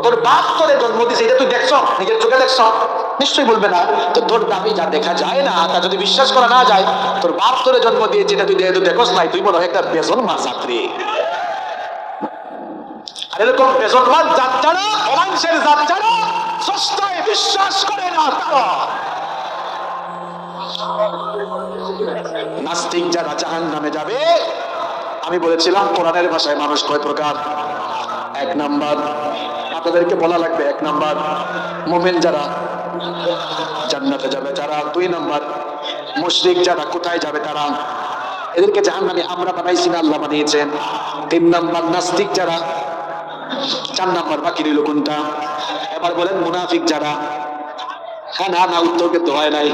তোর বাপ তোরে জন্ম দিয়েছে এটা তুই দেখছ? নিজের চোখে দেখছ? নিশ্চয়ই বলবে না। তো তোর দাবি যা দেখা যায় না তা যদি বিশ্বাস করা না যায়, তোর বাপ তোরে জন্ম দিয়েছে এটা তুই দেখোস নাই, তুই মনে হয় একটা বেজন মা ছাত্রী। আর এরকম বেজন্মার জাত যারা, অমানুষের জাত যারা স্রষ্টায় বিশ্বাস করে না, তারা নাস্তিক যারা জাহান্নামে যাবে। আমি বলেছিলাম কোরআনের ভাষায় মানুষ কয় প্রকার? 1 নাম্বার, আপনাদেরকে বলা লাগবে 1 নাম্বার মুমিন যারা জান্নাতে যাবে যারা। 2 নাম্বার মুশরিক যারা, কোথায় যাবে তারা? এদেরকে জাহান্নামে আমরা বানাইছি না, আল্লাহ বানিয়েছেন। 3 নাম্বার নাস্তিক যারা। 4 নাম্বার বাকি রইল কোনটা? এবার বলেন মুনাফিক যারা। হ্যাঁ না না, উত্তর কিন্তু হয় নাই।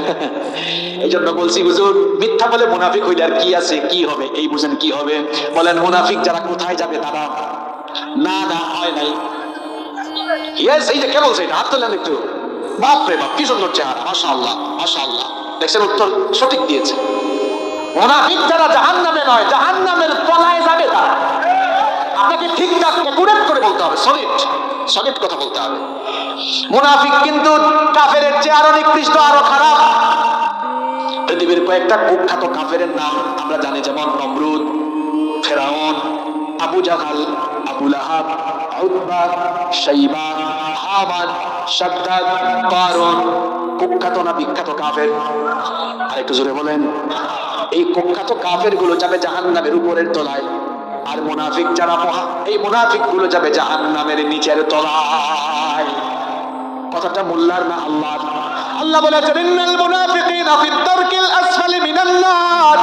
এই জন্য বলছি হুজুর মিথ্যা বলে মুনাফিক হইলে আর কি আছে, কি হবে? এই বুঝেন কি হবে? বলেন মুনাফিক যারা কোথায় যাবে তারা? না না, হয় নাই। ইয়েস, এই যে কে বলছে এটা? হাত তোলেন একটু। বাপ রে বাপ, কি সুন্দর চেহারা, মাশাআল্লাহ মাশাআল্লাহ। দেখছেন, উত্তর সঠিক দিয়েছে। মুনাফিক যারা জাহান্নামে নয়, জাহান্নামের তলায় যাবে তারা। আপনাকে ঠিকঠাক একুরেট করে বলতে হবে, সলিড কথা বলতে হবে। মুনাফিক কিন্তু কাফেরের চেয়ে আরো নিকৃষ্ট, আরো খারাপ। পৃথিবীর কয়েকটা কুখ্যাত কাফেরের নাম আমরা জানি, যেমন নমরুদ, ফেরাউন, আবু জাহাল, আবু লাহাব, উতবা, শাইবা, হামান, শাদ্দাদ, কারুন। কুখ্যাত না বিখ্যাত কাফের? আর একটু জোরে বলেন। এই কুখ্যাত কাফের গুলো যাবে জাহান্নামের উপরের তলায়, আর মুনাফিক যারা, এই মুনাফিক গুলো যাবে জাহান্নামের নিচের তলায়। কথাটা মোল্লার না আল্লাহর? আল্লাহ বলেছেন ইন্নাল মুনাফিকিনা ফিদ দারকিল আসফালি মিনান নার,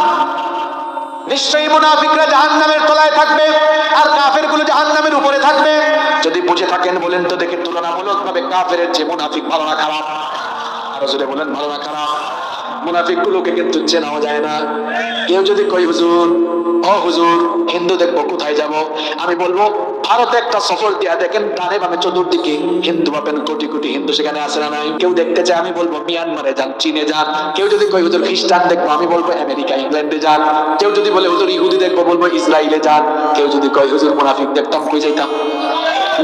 নিশ্চয়ই মুনাফিকরা জাহান্নামের তলায় থাকবে আর কাফেরগুলো জাহান্নামের উপরে থাকবে। যদি বুঝে থাকেন বলেন তো দেখে, তুলনামূলকভাবে কাফেরের চেয়ে মুনাফিক ভালো না খারাপ? আরো যদি বলেন ভালো না খারাপ? মুনাফিক গুলোকে কিন্তু চেনাও যায় না। কেউ যদি কই হুজুর, ও হুজুর হিন্দু দেখবো, কোথায় যাব? আমি বলবো ভারতে একটা সফর দিয়া দেখেন, ডানে বামে চতুর্দিকে হিন্দু পাবেন, কোটি কোটি হিন্দু সেখানে আছে না নাই? কেউ দেখতে চায়, আমি বলবো মিয়ানমারে যান, চীনে যান। কেউ যদি কই হুজুর খ্রিস্টান দেখবো, আমি বলবো আমেরিকা, ইংল্যান্ডে যান। কেউ যদি বলে হুজুর ইহুদি দেখবো, বলবো ইসরায়েলে যান। কেউ যদি কই হুজুর মুনাফিক দেখতাম, কই যাইতাম?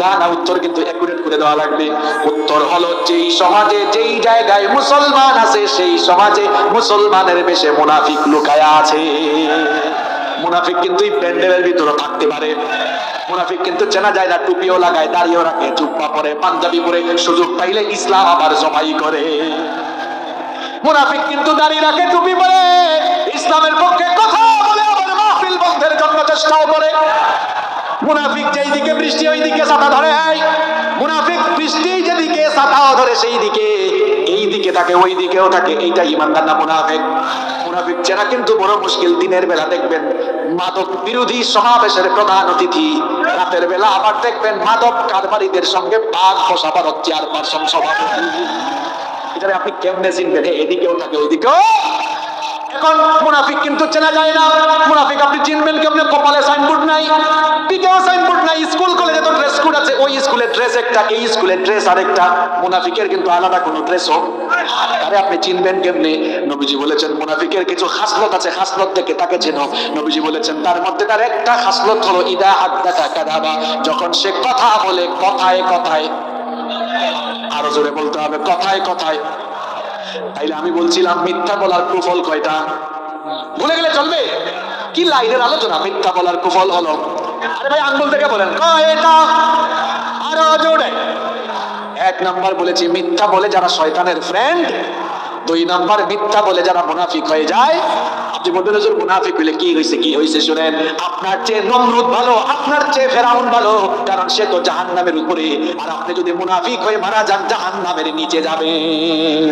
না না, উত্তর কিন্তু একুরেট করে দেওয়া লাগবে। উত্তর হলো যেই সমাজে যেই জায়গায় মুসলমান আছে, সেই সমাজে মুসলমানের বেশে মুনাফিক লুকায়া আছে। মুনাফিক কিন্তু এই প্যান্ডেলের ভিতরে থাকতে পারে। মুনাফিক কিন্তু চেনা যায় না, টুপিও লাগায়, দাড়িও রাখে, জুব্বা পরে, পাঞ্জাবি পরে, সুযোগ পাইলে ইসলাম আবার জমাই করে। মুনাফিক কিন্তু দাড়ি রাখে, টুপি পরে, ইসলামের পক্ষে কথা বলে, আবার মাহফিল বন্ধের জন্য চেষ্টাও করে। মুনাফিক যেই দিকে বৃষ্টি ওই দিকে ছাতা ধরে, মুনাফিক বৃষ্টি যেদিকে ছাতাও ধরে সেই দিকে, এই দিকে থাকে ওই দিকেও থাকে। এইটা ইমানদার না মুনাফিক? মুনাফিক চেনা কিন্তু বড় মুশকিল। দিনের বেলা দেখবেন মাদক বিরোধী সমাবেশের প্রধান অতিথি, রাতের বেলা আবার দেখবেন মাদক কারবারিদের সঙ্গে পাক বসাবার চেয়ারপারসন সভাপতি। এটা আপনি কেমনে চিনবেন? এদিকেও থাকে ওইদিকেও এখন মুনাফিক কিন্তু চেনা যায় না। মুনাফিক আপনি চিনবেন কেমনে? কপালে সাইনবোর্ড নাই, পিঠেও সাইনবোর্ড নাই, স্কুল কলেজে তো ড্রেস কোড আছে, ওই স্কুলের ড্রেস একটা, এই স্কুলের ড্রেস আরেকটা। মুনাফিকের কিন্তু আলাদা কোনো ড্রেস হোক, আরে আপনি চিনবেন কেমনে? নবীজি বলেছেন মুনাফিকের কিছু খাসলত আছে, খাসলত থেকে তাকে চেনো। নবীজি বলেছেন তার মধ্যে তার একটা খাসলত হলো ইদা হাদ্দাতা কাযাবা, যখন সে কথা বলে কথায় কথায়, আরো জোরে বলতে হবে, কথায় কথায়। তাইলে আমি বলছিলাম মিথ্যা বলার কুফল কয়টা? ভুলে গেলে চলবে? কি লাইনের আলোচনা, মিথ্যা বলার কুফল হলো। আরে ভাই আঙ্গুল থেকে বলেন কয়টা, আরো জোরে। এক নাম্বার বলেছি মিথ্যা বলে যারা শয়তানের ফ্রেন্ড। দুই নাম্বার মিথ্যা বলে যারা মুনাফিক হয়ে যায়। আপনি বলবেন হুজুর মুনাফিক হইলে কি হইছে? কি হইছে শুনেন, আপনার চেয়ে নমরুদ ভালো, আপনার চেয়ে ফেরাউন ভালো, কারণ সে তো জাহান্নামের উপরে। আর আপনি যদি মুনাফিক হয়ে মারা যান জাহান্নামের নিচে যাবেন।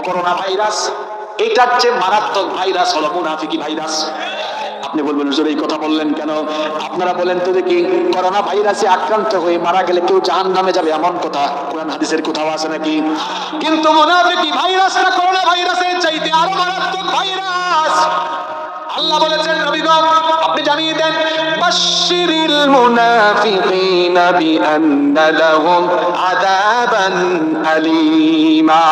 করোনা ভাইরাস, এটার চেয়ে মারাত্মক ভাইরাস হলো মুনাফিকি ভাইরাস। আপনি বলবেন হুজুর এই কথা বললেন কেন? আপনারা বলেন তো দেখি, করোনা ভাইরাসে আক্রান্ত হয়ে মারা গেলে কেউ জাহান্নামে যাবে এমন কথা কোরআন হাদিসের কোথাও আছে নাকি? কিন্তু মুনাফিকি ভাইরাসটা করোনা ভাইরাসের চাইতে আরো মারাত্মক ভাইরাস। আল্লাহ বলেছেন নবী গো আপনি জানিয়ে দেন, বাশশিরিল মুনাফিকিনা বিআন্না লাহুম আযাবান আলীমা।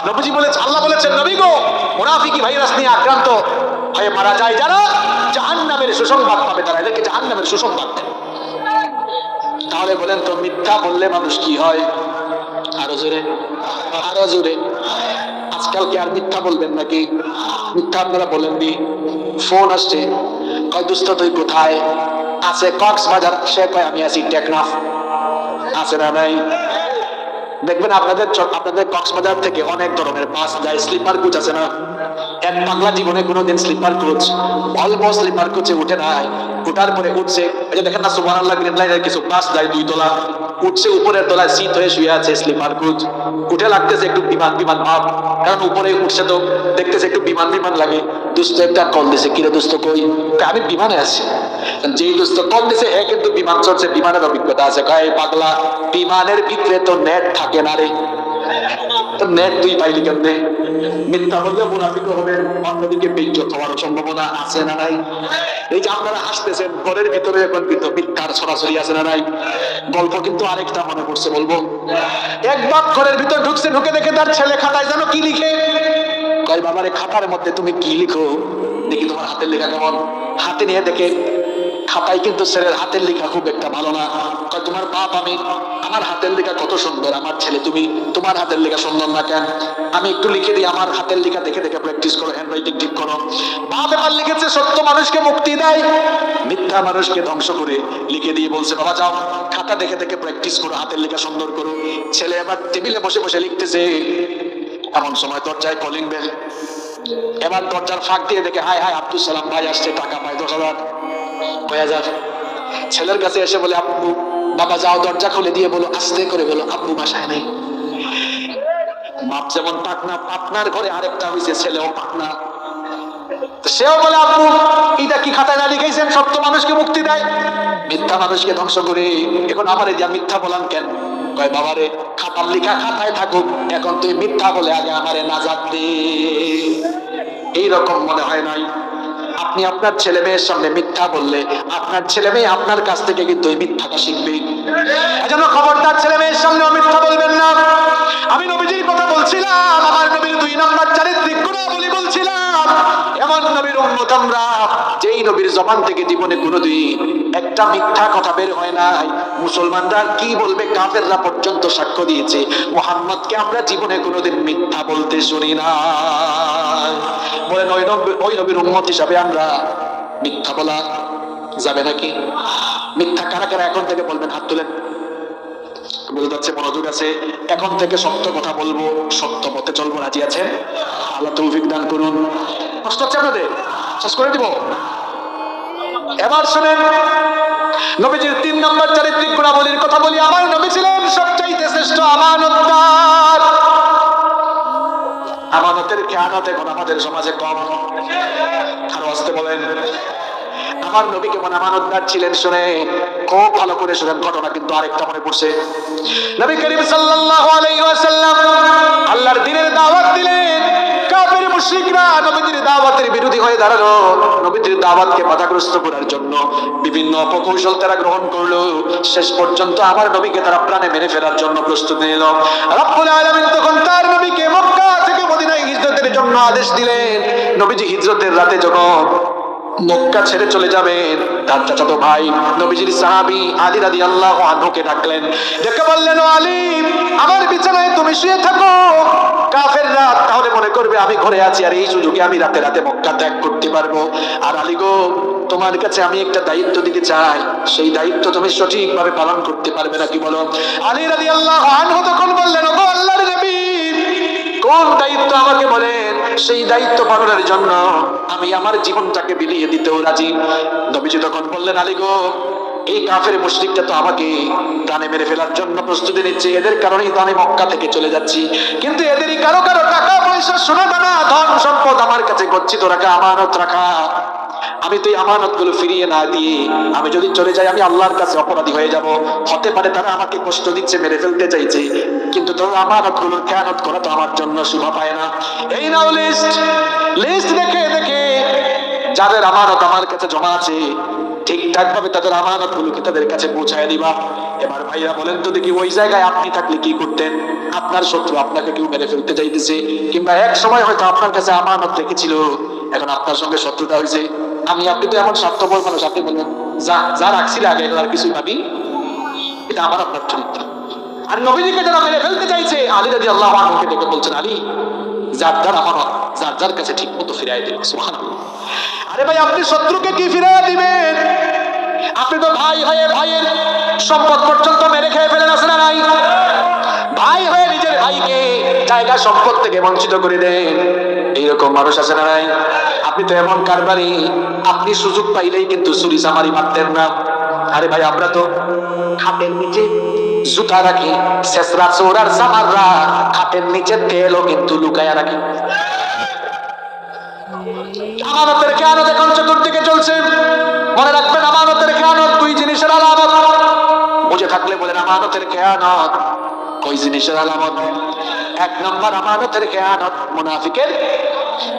নবীজি বলেছেন, আল্লাহ বলেছেন নবী গো মুনাফিকি ভাইরাস নিয়ে আক্রান্ত হয়ে মারা যায় যারা, জাহান্নামের সুসংবাদ পাবে তারা, এদেরকে জাহান্নামের সুসংবাদ দেন। তাহলে বলেন তো মিথ্যা বললে মানুষ কি হয়? আরো জোরে, আরো জোরে। আজকাল কি আর মিথ্যা বলবেন নাকি? মিথ্যা আপনারা বলেননি। ফোন আসছে, কয় দোস্ত তুই কোথায়? আছে কক্সবাজার, সে কয় আমি আছি টেকনাফ। আছে না নাই? দেখবেন আপনাদের কক্সবাজার থেকে অনেক ধরনের বাস যায়, স্লিপার কোচ আছে না? এক পাগলা জীবনে কোনোদিন স্লিপার কোচ, অল্প স্লিপার কোচে উঠে নাই, উঠার পরে উঠছে, এই যে দেখেন না সুবহানাল্লাহ গ্রিন লাইনের কিছু বাস যায় 2 তলা, উঠছে উপরের তলায় শীত হয়ে শুয়ে আছে স্লিপার কোচ, উঠে লাগতেছে একটু বিমান বিমান ভাব, কারণ উপরে উঠছে তো দেখতেছে একটু বিমান বিমান লাগে। দোস্ত একটা কল দিছে, কিরে দোস্ত কই? আমি বিমানে আছি। যেই দোস্ত কল দিছে হে কিন্তু বিমান চড়ছে, বিমানের অভিজ্ঞতা আছে। কয় পাগলা বিমানের ভিতরে তো নেট থাকে না রে, তো নেট তুই পাইলি কেমনে? মিথ্যা বললে মুনাফিক হবেন, অন্যদিকে বেইজ্জত হওয়ার সম্ভাবনা আছে না নাই? এই যে আপনারা হাসতেছেন, ঘরের ভিতরে এখন কিন্তু মিথ্যার সরাসরি আছে না নাই? গল্প কিন্তু আরেকটা মনে পড়ছে, বলবো। একবার ঘরের ভিতর ঢুকছে, ঢুকে দেখে তার ছেলে খাতায় জানো কি লিখে? কয় বাবারে খাতার মধ্যে তুমি কি লিখো দেখি, তোমার হাতের লেখা কেমন? হাতে নিয়ে দেখে খাতায় কিন্তু ছেলের হাতের লেখা খুব একটা ভালো না। কয় তোমার বাপ, আমি আমার হাতের লেখা কত সুন্দর, আমার ছেলে তুমি তোমার হাতের লেখা সুন্দর না কেন? আমি একটু লিখে দিই, আমার হাতের লেখা দেখে দেখে প্র্যাকটিস করো, হ্যান্ড রাইটিং ঠিক করো। বাপ এবার লিখেছে সত্য মানুষকে মুক্তি দেয়, মিথ্যা মানুষকে ধ্বংস করে লিখে দিয়ে বলছে বাবা যাও খাতা দেখে দেখে প্র্যাকটিস করো, হাতের লেখা সুন্দর করো। ছেলে এবার টেবিলে বসে বসে লিখতেছে, এমন সময় দরজায় কলিং বেল। এবার দরজার ফাঁক দিয়ে দেখে হায় হায় আব্দুল সালাম ভাই আসছে, টাকা পায় 10,000 10,000। ছেলের কাছে এসে বলে আব্বু, বাবা যাও দরজা খুলে দিয়ে বলো, আস্তে করে বলো আব্বু বাসায় নেই। বাপ যেমন পাকনা, পাকনার ঘরে আরেকটা হয়েছে ছেলেও পাকনা, সেও বলে আব্বু এটা কি খাতায় না লিখেছেন সত্য মানুষকে মুক্তি দেয়, মিথ্যা মানুষকে ধ্বংস করে। এখন আমার এই যে মিথ্যা বলান কেন? কয় বাবারে খাতার লেখা খাতায় থাকুক, এখন তুই মিথ্যা বলে আগে আমারে নাজাত দে। এইরকম মনে হয় নাই? আপনি আপনার ছেলে মেয়ের সামনে মিথ্যা বললে আপনার ছেলে মেয়ে আপনার কাছ থেকে কিন্তু ওই মিথ্যাটা শিখবে। এজন্য খবরদার ছেলে মেয়ের সামনে মিথ্যা বলবেন না। আমি নবীজির কথা বলছিলাম, আমার নবীর 2 নম্বর চারিত্রিক গুণাবলী বলছিলাম। এমন নবীর উম্মত আমরা, যেই নবীর জবান থেকে জীবনে কোনোদিন একটা মিথ্যা কথা বের হয় নাই। মুসলমানরা কি বলবে, কাফেররা পর্যন্ত সাক্ষ্য দিয়েছে মুহাম্মদকে আমরা জীবনে কোনোদিন মিথ্যা বলতে শুনি না। বলেন ওই নবীর উম্মত হিসাবে আমরা মিথ্যা বলা যাবে নাকি? মিথ্যা কারা কারা এখন থেকে বলবেন? হাত তুলেন। বলতে যাচ্ছে মনোযোগ আছে, এখন থেকে সত্য কথা বলবো, সত্য পথে চলবো, রাজি আছেন? আল্লাহ তৌফিক দান করুন। কষ্ট হচ্ছে আপনাদের? শেষ করে দিব। এবার শুনেন নবীজির 3 নম্বর চারিত্রিক গুণাবলীর কথা বলি। আমার নবী ছিলেন সবচাইতে শ্রেষ্ঠ আমানতদার। আমানতের খেয়ানত এখন আমাদের সমাজে কম। আরো আসতে বলেন। আমার নবী কেমন আমানতদার ছিলেন শুনে খুব ভালো করে শুনেন, ঘটনা কিন্তু আরেকটা মনে পড়ছে। নবী করিম সাল্লাল্লাহু আলাইহি ওয়াসাল্লাম আল্লাহর দ্বীনের দাওয়াত দিলেন। কাফের মুশরিকরা নবীজির নবীজির দাওয়াতের বিরোধী হয়ে দাঁড়ালো, নবীজির দাওয়াতকে বাধাগ্রস্ত করার জন্য বিভিন্ন অপকৌশল তারা গ্রহণ করলো। শেষ পর্যন্ত আমার নবীকে তারা প্রাণে মেরে ফেলার জন্য প্রস্তুতি নিল। রব্বুল আলামিন তখন তার নবীকে মক্কা থেকে মদিনায় হিজরতের জন্য আদেশ দিলেন। নবীজি হিজরতের রাতে যখন মক্কা ছেড়ে চলে যাবেন, তার চাচাতো ভাই নবীজির সাহাবী আলী রাদিয়াল্লাহু আনহুকে ডাকলেন, ডেকে বললেন, ও আলী, আমার বিছানায় তুমি শুয়ে থাকো। কাফেররা তাহলে মনে করবে আমি ঘরে আছি, আর এই সুযোগে আমি রাতে রাতে মক্কা ত্যাগ করতে পারবো। আর আলী গো, তোমার কাছে আমি একটা দায়িত্ব দিতে চাই, সেই দায়িত্ব তুমি সঠিকভাবে পালন করতে পারবে নাকি বলো? আলী রাদিয়াল্লাহু আনহু তখন বললেন, ও আল্লাহর নবী, কোন দায়িত্ব আমাকে বলেন, সেই দায়িত্ব পালনের জন্য আমি আমার জীবনটাকে বিলিয়ে দিতেও রাজি। নবীজি তখন বললেন, আলী গো, এই কাফের মুশরিকটা তো আমাকে প্রাণে মেরে ফেলার জন্য প্রস্তুতি নিচ্ছে, এদের কারণেই তো আমি মক্কা থেকে চলে যাচ্ছি। কিন্তু এদেরই কারো কারো টাকা পয়সা, সোনা দানা, ধন সম্পদ আমার কাছে গচ্ছিত রাখা, আমানত রাখা। আমি তো এই আমানত গুলো ফিরিয়ে না দিয়ে আমি যদি চলে যাই, আমি আল্লাহর কাছে অপরাধী হয়ে যাব। হতে পারে তারা আমাকে কষ্ট দিচ্ছে, মেরে ফেলতে চাইছে, কিন্তু তোর আমানত গুলোর খেয়ানত করা তো আমার জন্য শোভা পায় না। এই নাও লিস্ট, লিস্ট দেখে দেখে যাদের আমানত আমার কাছে জমা আছে, ঠিকঠাক ভাবে তাদের আমানত গুলোকে তাদের কাছে পৌঁছায় দিবা। এবার ভাইরা বলেন তো দেখি, ওই জায়গায় আপনি থাকলে কি করতেন? আপনার শত্রু আপনাকে কেউ মেরে ফেলতে চাইতেছে, কিংবা এক সময় হয়তো আপনার কাছে আমানত রেখেছিল, এখন আপনার সঙ্গে শত্রুতা হয়েছে। আপনি তো এমন স্বার্থপর মানুষ, আপনি বলবেন যা যা রাখছিল আগে আর কিছুই ভাবি। এটা আমার আপনার চরিত্র। আর নবীজিকে যারা মেরে ফেলতে চাইছে, আলী রাদিয়াল্লাহু আনহুকে দেখে বলছেন, আলী, যার যার আমানত যার যার কাছে ঠিক মতো ফিরাই দিন। সুবহানাল্লাহ। আরে ভাই, আপনি শত্রুকে কি ফিরিয়ে দিবেন? আপনি তো ভাই হয়ে ভাইয়ের সম্পদ পর্যন্ত মেরে খেয়ে ফেলেন, আছে না নাই? ভাই হয়ে নিজের ভাইকে জায়গা সম্পদ থেকে বঞ্চিত করে দেন, এইরকম মানুষ আছে না নাই? আপনি তো এমন কারবারি, আপনি সুযোগ পাইলেই কিন্তু চুরি চামারি মারতেন না। আরে ভাই, আমরা তো খাটের নিচে জুতা রাখি, শেষরা চোর আর চামাররা খাটের নিচে তেলও কিন্তু লুকায়া রাখি। আমানতের খেয়ানত এখন চতুর্দিকে চলছে। মনে রাখবেন, আমানতের খেয়ানত দুই জিনিসের আলামত। বুঝে থাকলে বলেন, আমানতের খেয়ানত কই জিনিসের আলামত? এক নম্বর আমানতের খেয়ানত মুনাফিকের,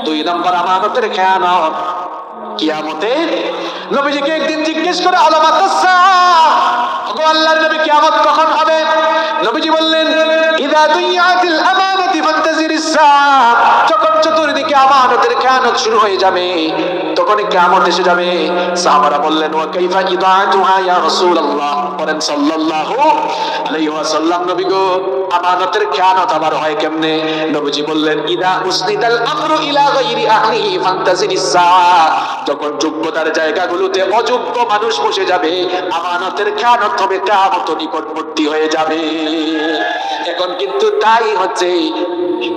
দুই নম্বর আমানতের খেয়ানত কিয়ামতে। নবীজিকে একদিন জিজ্ঞেস করে, আলামাতুস সাআহ, ওগো আল্লাহর নবী, কিয়ামত কখন হবে? নবীজি বললেন, ইযা দুইয়াতিল আমানাতু ফান্তাজিরিস সাআহ, যখন চতুর্দিকে আমানতের খেয়ানত শুরু হয়ে যাবে, তখনই কিয়ামত এসে যাবে। সাহাবারা বললেন, ওয়া কাইফা ইদাতুহা ইয়া রাসূলুল্লাহ, বলেন সাল্লাল্লাহু আলাইহি ওয়াসাল্লাম, নবী গো, আমানতের খেয়ানত আবার হয় কেমনে? নবীজি বললেন, ইদা উসনিদাল আমরু ইলা গায়রি আহলিহি ফান্তাজিরিস সাআহ, যখন যোগ্যতার জায়গাগুলোতে অযোগ্য মানুষ বসে যাবে, আমানতের খেয়ানত হবে, কিয়ামত নিকটবর্তী হয়ে যাবে। এখন কিন্তু তাই হচ্ছে।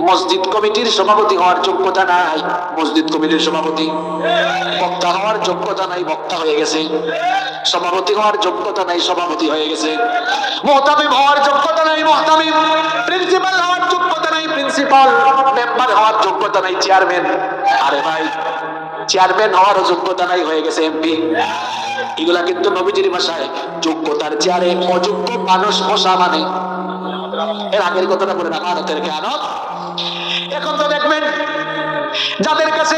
মসজিদ কমিটির সভাপতি হওয়ার যোগ্যতা নাই, মসজিদ কমিটির সভাপতি। বক্তা হওয়ার যোগ্যতা নাই, বক্তা হয়ে গেছে। সভাপতি হওয়ার যোগ্যতা নাই, সভাপতি হয়ে গেছে। মুহতামিম হওয়ার যোগ্যতা নাই, মুহতামিম। প্রিন্সিপাল হওয়ার যোগ্যতা নাই, প্রিন্সিপাল। মেম্বার হওয়ার যোগ্যতা নাই, চেয়ারম্যান। আরে ভাই, চেয়ারম্যান হওয়ার যোগ্যতা নাই, হয়ে গেছে এমপি। এগুলা কিন্তু নবীজির ভাষায় যোগ্যতার চেয়ারে অযোগ্য মানুষ বসা মানে। এর আগের কথাটা বলে, আমানতের খেয়ানত। এখন তো দেখবেন, যাদের কাছে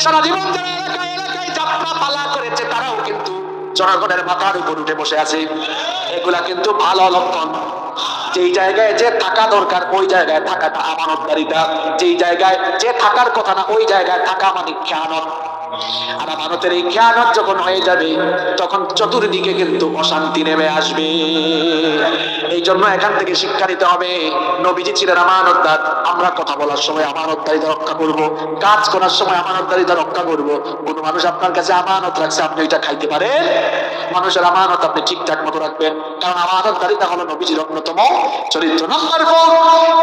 সারা জীবন যারা এলাকায় এলাকায় যাত্রা পালা করেছে, তারাও কিন্তু জনগণের মাথার উপর উঠে বসে আছে। এগুলা কিন্তু ভালো লক্ষণ। যেই জায়গায় যে থাকা দরকার, ওই জায়গায় থাকাটা আমানতদারিতা। যেই জায়গায় যে থাকার কথা না, ওই জায়গায় থাকা মানে খেয়ানত। আর আমানতের এই খেয়ানত যখন হয়ে যাবে, তখন চতুর্দিকে কিন্তু অশান্তি নেমে আসবে। এই জন্য এখান থেকে শিক্ষা নিতে হবে, নবীজি ছিলেন আমানতদার। আমরা কথা বলার সময় আমানতদারিতা রক্ষা করব, কাজ করার সময় আমানতদারিতা রক্ষা করব। কোন মানুষ আপনার কাছে আমানত রাখছে, আপনি ওইটা খাইতে পারেন? মানুষের আমানত আপনি ঠিকঠাক মতো রাখবেন, কারণ আমানতদারিতা হলো নবীজির অন্যতম চরিত্র। নম্বর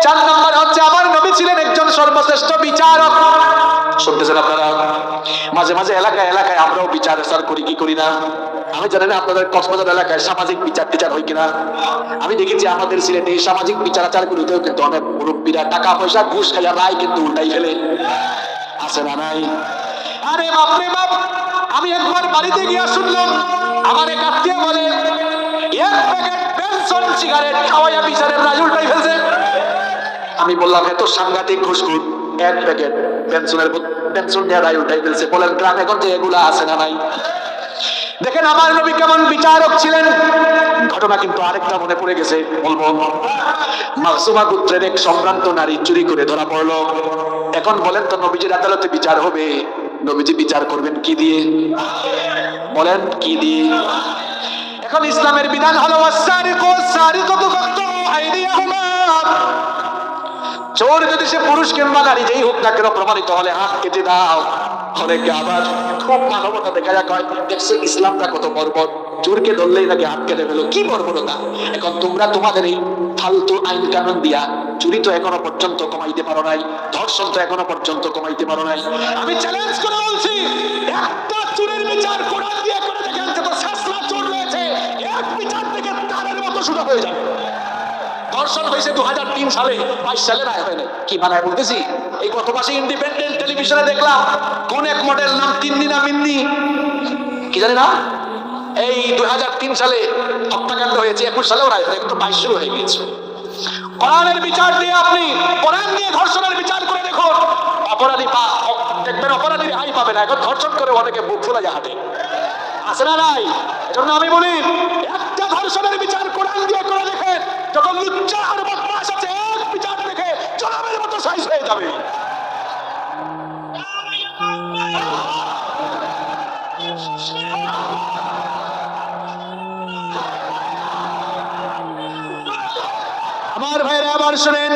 4 নম্বর হচ্ছে, আমার নবী ছিলেন একজন সর্বশ্রেষ্ঠ বিচারক। শুনতেছেন আপনারা? মাঝে মাঝে এলাকায় এলাকায় আমরাও বিচার আচার করি, কি করি না? আমি জানি না আপনাদের কক্সবাজার এলাকায় সামাজিক বিচার টিচার হয় কিনা। আমি দেখেছি আমাদের সিলেটে এই সামাজিক বিচার আচার গুলোতেও কিন্তু অনেক মুরব্বীরা টাকা পয়সা ঘুষ খাইয়া রায় কিন্তু উল্টাই ফেলে, আছে না নাই? আরে বাপরে বাপ, আমি একবার বাড়িতে গিয়া শুনলাম, আমার এক আত্মীয় বলে, এক প্যাকেট পেনশন সিগারেট খাওয়াইয়া বিচারের রায় উল্টাই ফেলছে। আমি বললাম, এত সাংঘাতিক ঘুষখোর, এক প্যাকেট পেন্সিল দিয়ে রায় উঠাই ফেলছে। বলেন গ্রামে এখন যে এগুলা আছে না নাই? দেখেন আমার নবী কেমন বিচারক ছিলেন। ঘটনা কিন্তু আরেকটা মনে পড়ে গেছে, বলবো। মাসুমা গোত্রের এক সম্ভ্রান্ত নারী চুরি করে ধরা পড়লো। এখন বলেন তো নবীজির আদালতে বিচার হবে, নবীজি বিচার করবেন কি দিয়ে? বলেন কি দিয়ে? এখন ইসলামের বিধান হলো চোর যদি সে পুরুষ কিংবা নারী যেই হোক না কেন প্রমাণিত হলে হাত কেটে দাও। অনেকে আবার খুব মানবতা দেখা যায়, কয় দেখছো ইসলামটা কত বর্বর, চোরকে ধরলেই নাকি হাত কেটে ফেলো, কি বর্বরতা। এখন তোমরা তোমাদের এই ফালতু আইন কানুন দিয়া চুরি তো এখনো পর্যন্ত কমাইতে পারো নাই, ধর্ষণ তো এখনো পর্যন্ত কমাইতে পারো নাই। আমি চ্যালেঞ্জ করে বলছি, একটা চুরির বিচার কোরআন দিয়ে করে দেখেন, যত শাসনা চোর রয়েছে এক বিচার থেকে তারের মতো শুরু হয়ে যাবে। ধর্ষণ হয়েছে 2003 সালে, 22 সালে রায় হয় নাই। কি বানায় বলতেছি? এই গত মাসে ইন্ডিপেন্ডেন্ট টেলিভিশনে দেখলাম কোন এক মডেল, নাম তিন্নি না মিন্নি কি জানি না, এই 2003 সালে হত্যাকাণ্ড হয়েছে, 21 সালেও রায় হয়, কিন্তু 22 শুরু হয়ে গিয়েছে। কোরআনের বিচার দিয়ে আপনি কোরআন দিয়ে ধর্ষণের বিচার করে দেখুন, অপরাধী দেখবেন অপরাধীর আই পাবে না। এখন ধর্ষণ করে অনেকে বুক ফুলা হাঁটে, আছে না নাই? এজন্য আমি বলি একটা ধর্ষণের বিচার কোরআন দিয়ে করে দেখেন, যত লুচ্চা আর বদমাশ আছে এক বিচার দেখে জনাবের মতো সাইজ হয়ে যাবে। আমার ভাইরা আবার শুনেন,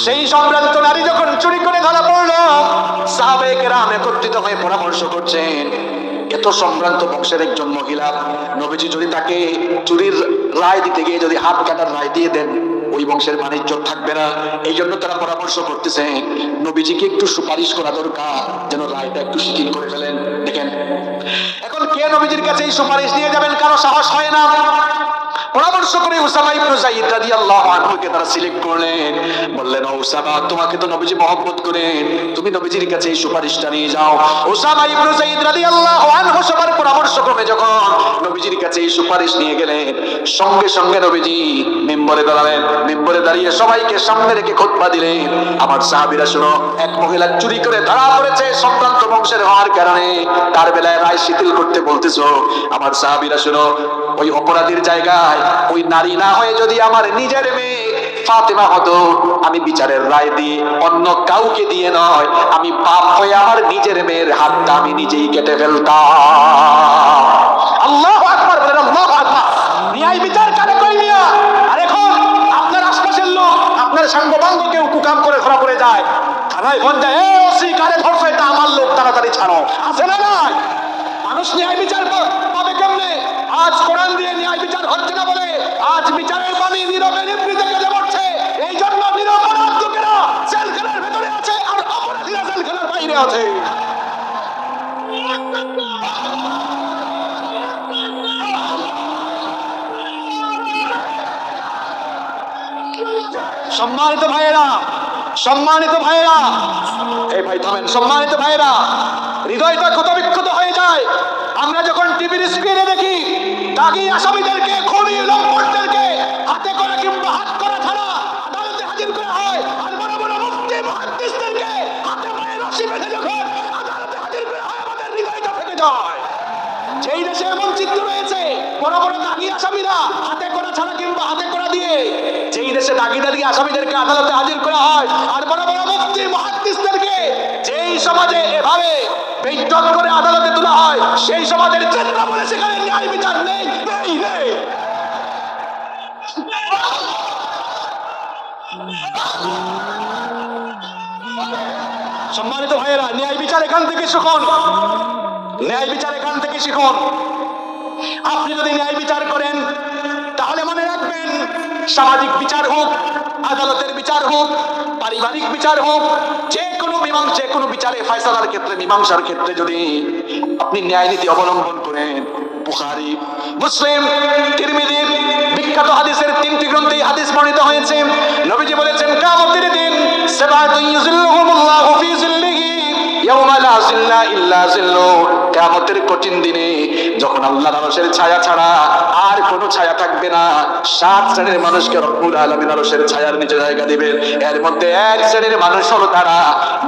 সেই সম্ভ্রান্ত নারী যখন চুরি করে ধরা পড়লো, সাহাবায়ে কেরাম একত্রিত হয়ে পরামর্শ করছেন, এত সম্ভ্রান্ত বংশের একজন মহিলা, নবীজি যদি তাকে চুরির রায় দিতে গিয়ে যদি হাত কাটার রায় দিয়ে দেন, ওই বংশের বাণিজ্য থাকবে না। এই জন্য তারা পরামর্শ করতেছেন নবীজিকে একটু সুপারিশ করা দরকার, যেন রায়টা একটু শিথিল করে ফেলেন। দেখেন এখন কে নবীজির কাছে এই সুপারিশ নিয়ে যাবেন, কারো সাহস হয় না। পরামর্শ করে উসামা ইবনে যায়েদ রাদিয়াল্লাহু আনহুকে তারা সিলেক্ট করলেন। বললেন, ও উসামা, তোমাকে তো নবীজি মহব্বত করেন, তুমি নবীজির কাছে এই সুপারিশটা নিয়ে যাও। উসামা ইবনে যায়েদ রাদিয়াল্লাহু আনহু সবার পরামর্শ ক্রমে যখন নবীজির কাছে এই সুপারিশ নিয়ে গেলেন, সঙ্গে সঙ্গে নবীজি মিম্বরে দাঁড়ালেন। মিম্বরে দাঁড়িয়ে সবাইকে সামনে রেখে খুতবা দিলেন, আমার সাহাবীরা শোনো, এক মহিলা চুরি করে ধরা পড়েছে সম্ভ্রান্ত বংশের হওয়ার কারণে, তার বেলায় রায় শিথিল করতে বলতেছো। আমার সাহাবীরা শোনো, ওই অপরাধীর জায়গায় ওই নারী না হয়ে যদি আমার নিজের মেয়ে ফাতেমা হতো, আমি বিচারের রায় দিয়ে অন্য কাউকে দিয়ে নয়, আমি পাপ হয়ে আমার নিজের মেয়ের হাতটা আমি নিজেই কেটে ফেলতাম। আল্লাহু আকবার বলেন, আল্লাহু আকবার। ন্যায় বিচার কারে কই মিয়া? আর এখন আপনার আশপাশের লোক, আপনার সাঙ্গপাঙ্গ কেউ কুকাম করে ধরা পড়ে যায়, থানায় ফোন দেয়, এ ওসি কারে ধরছে, এটা আমার লোক, তাড়াতাড়ি ছাড়ো। আছে না নাই? মানুষ ন্যায় বিচার পাবে কেমনে? আজ কোরআন দিয়ে ন্যায় বিচার হচ্ছে না বলে আজ বিচারের পানি নীরবে নিভৃতে গেলে পড়ছে। এই জন্য নিরপরাধ লোকেরা জেলখানার ভেতরে আছে আর অপরাধীরা জেলখানার বাইরে আছে। সম্মানিত ভাইয়েরা, সম্মানিত ভাইয়েরা, এই ভাই থামেন, সম্মানিত ভাইয়েরা, হৃদয়টা ক্ষতবিক্ষত হয়ে যায় আমরা যখন টিভির স্ক্রিনে দেখি দাগী আসামিদেরকে, খুনি লম্পটদেরকে হাতে করা কিংবা হাত করা ছাড়া আদালতে হাজির করা হয়, আর বড় বড় মুফতি মুহাদ্দিসদেরকে হাতে পায়ে রশি বেঁধে যখন আদালতে হাজির করা হয়, আমাদের হৃদয়টা ফেটে যায়। যেই দেশে এমন চিত্র রয়েছে, বড় বড় দাগী আসামিরা হাতে করা ছাড়া কিংবা হাতে করা দিয়ে যেই দেশে দাগী আসামিদেরকে আদালতে হাজির করা হয়, আর বড় বড় মুফতি মুহাদ্দিসদেরকে যেই সমাজে এভাবে বেইজ্জত করে আদালতে তোলা হয়, সেই সমাজের চেতনা বলে সেখানে ন্যায় বিচার নেই, নেই, নেই। সম্মানিত ভাইয়েরা, ন্যায় বিচার এখান থেকে শিখুন, ন্যায় বিচার এখান থেকে শিখুন। আপনি যদি ন্যায় বিচার করেন তাহলে মনে রাখবেন, সামাজিক বিচার হোক, আদালতের বিচার হোক, পারিবারিক বিচার হোক, যে কোনো বিচারে ফয়সালার ক্ষেত্রে, মীমাংসার ক্ষেত্রে যদি আপনি ন্যায় নীতি অবলম্বন করেন, বুখারী, মুসলিম, তিরমিজি বিখ্যাত হাদিসের 3টি গ্রন্থে হাদিস বর্ণিত হয়েছে। নবীজি বলেছেন, কিয়ামতের দিন সাবাতুন ইউযিল্লুহুমুল্লাহু ফি যিল্লিহি ইয়াওমা লা যিল্লা ইল্লা যিল্লুহু, কিয়ামতের কঠিন দিনে যখন আল্লাহর আরশের ছায়া ছাড়া আর কোনো ছায়া থাকবে না, 7 শ্রেণীর মানুষকে রব্বুল আলামিন আরশের ছায়ার নিচে জায়গা দিবেন। এর মধ্যে এক শ্রেণীর মানুষ হলো তারা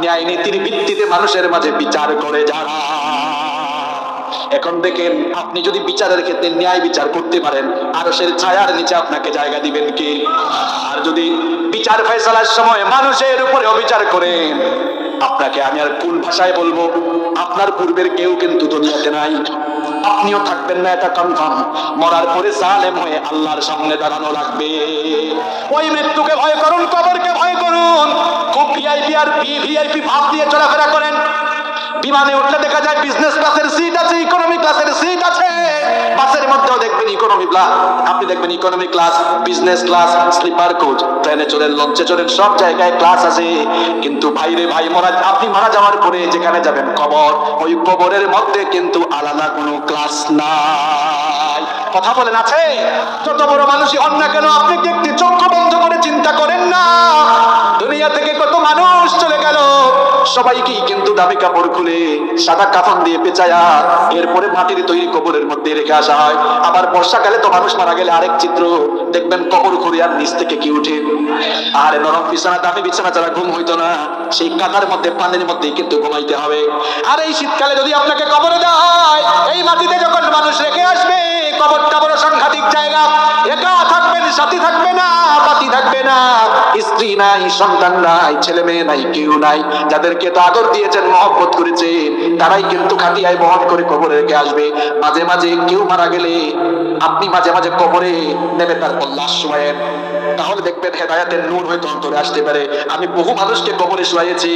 ন্যায় নীতির ভিত্তিতে মানুষের মাঝে বিচার করে যারা। এখন দেখেন, আপনি যদি বিচারের ক্ষেত্রে ন্যায় বিচার করতে পারেন, আরশের ছায়ার নিচে আপনাকে জায়গা দিবেন কে? আর যদি বিচার ফয়সালার সময় মানুষের উপরে অবিচার করেন, আপনাকে আমি আর কোন ভাষায় বলবো, আপনার পূর্বের কেউ কিন্তু দুনিয়াতে নাই, আপনিও থাকবেন না, এটা কনফার্ম। মরার পরে জালেম হয়ে আল্লাহর সামনে দাঁড়ানো লাগবে। ওই মৃত্যুকে ভয় করুন, কবরকে ভয় করুন। খুব ভিআইপি আর ভিভিআইপি ভাব দিয়ে চলাফেরা করেন। বিমানে উঠলে দেখা যায় বিজনেস ক্লাসের সিট আছে, ইকোনমি ক্লাসের সিট আছে। বাসের মধ্যেও দেখবেন ইকোনমি ক্লাস, আপনি দেখবেন economy class, business class, sleeper coach, ট্রেনে চড়েন, লঞ্চে চড়েন, সব জায়গায় ক্লাস আছে। কিন্তু ভাইরে ভাই, আপনি মারা যাওয়ার পরে যেখানে যাবেন কবর, ওই কবরের মধ্যে কিন্তু আলাদা কোনো ক্লাস নাই। কথা বলেন, আছে? যত বড় মানুষই হন না কেন, আপনি কি একটি চক্ষু বন্ধ করে চিন্তা করেন না? দুনিয়া থেকে কত মানুষ চলে গেল, সবাইকেই কিন্তু দামি কাপড় খুলে সাদা কাফন দিয়ে পেঁচায়া এরপরে মাটির তৈরি কবরের মধ্যে রেখে আসা হয়। আবার বর্ষাকালে তো মানুষ মারা গেলে আরেক চিত্র দেখবেন, কবর খুঁড়ে আর নিচ থেকে কি উঠে। আর নরম বিছানা, দামি বিছানা ছাড়া ঘুম হইতো না, সেই কাঁথার মধ্যে পানির মধ্যেই কিন্তু ঘুমাইতে হবে। আর এই শীতকালে যদি আপনাকে কবরে দেওয়া হয়, এই মাটিতে যখন মানুষ রেখে আসবে, কবরটা বড় সাংঘাতিক জায়গা। একা থাকবেন, সাথী থাকবে না, পাতি থাকবে না, স্ত্রী নাই, সন্তান নাই, ছেলে মেয়ে নাই, কেউ নাই। যাদেরকে তো আদর দিয়েছেন, মহব্বত করেছেন, তারাই কিন্তু খাটিয়ায় বহন করে কবরে রেখে আসবে। মাঝে মাঝে কেউ মারা গেলে আপনি মাঝে মাঝে কবরে নেমে তারপর লাশ শোয়েন, তাহলে দেখবেন হেদায়েতের নূর হয়তো অন্তরে আসতে পারে। আমি বহু মানুষকে কবরে শোয়াইছি,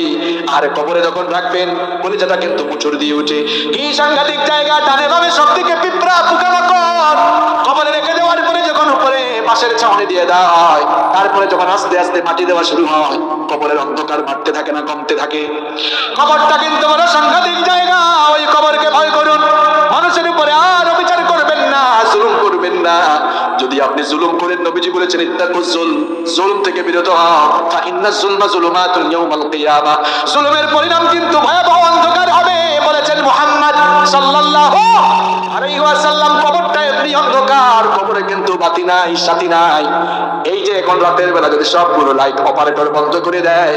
আর কবরে যখন রাখবেন কলিজাটা কিন্তু মুচড় দিয়ে উঠে। কি সাংঘাতিক জায়গা! ডানে বামে সব দিকে পিঁপড়া, পোকামাকড়। কবরে রেখে দেওয়ার পরে যখন উপরে বাঁশের ছাউনি দিয়ে দেওয়া হয়, তারপরে যখন আস্তে আস্তে মাটি দেওয়া শুরু হয়, কবরের অন্ধকার বাড়তে থাকে না কমতে থাকে। কবরটা কিন্তু বড় সাংঘাতিক জায়গা। ওই কবরকে ভয় করুন, মানুষের উপরে আর অবিচার করবেন না, জুলুম করবেন না। যদি আপনি জুলুম করেন, নবীজি বলেছেন ইত্তাকুজ জুলম, জুলুম থেকে বিরত হও, ফা ইন্নাজ জুলমা যুলুমাতুন ইয়াউমাল কিয়ামাহ। জুলুমের পরিণাম কিন্তু ভয়াবহ অন্ধকার হবে বলেছেন মুহাম্মদ সাল্লাল্লাহু আলাইহি ওয়াসাল্লাম। কবরটা এমনি অন্ধকার, কবরে কিন্তু বাতি নাই, সাথী নাই। এই যে এখন রাতের বেলা যদি সবগুলো লাইট অপারেটর বন্ধ করে দেয়,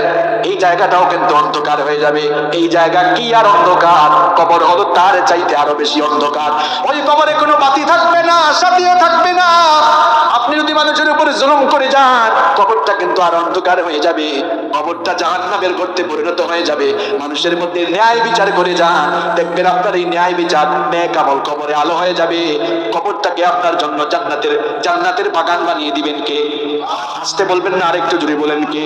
এই জায়গাটাও কিন্তু অন্ধকার হয়ে যাবে। এই জায়গা কি আর অন্ধকার? কবর হলো তার চাইতে আরো বেশি অন্ধকার। ওই কবরে কোনো বাতি থাকবে না, সাথীও থাকবে না। আপনি যদি মানুষের উপরে জুলুম করে যান, কবরটা কিন্তু আর অন্ধকার হয়ে যাবে, কবরটা জাহান্নামের গর্তে পরিণত হয়ে যাবে। মানুষের মধ্যে ন্যায় বিচার করে যান, দেখবেন আপনার এই ন্যায় বিচার, নেক আমল কবরে আলো হয়ে যাবে। কবরটাকে আপনার জন্য জান্নাতের বাগান বানিয়ে দিবেন কে? আসতে বলবেন না, আরেকটু জোরে বলেন কে?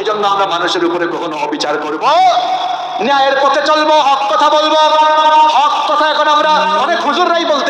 এই জন্য আমরা মানুষের উপরে কখনো অবিচার করবো, ন্যায়ের পথে চলবো, হক কথা বলবো। হক কথা এখন আমরা অনেক হুজুররাই বলতে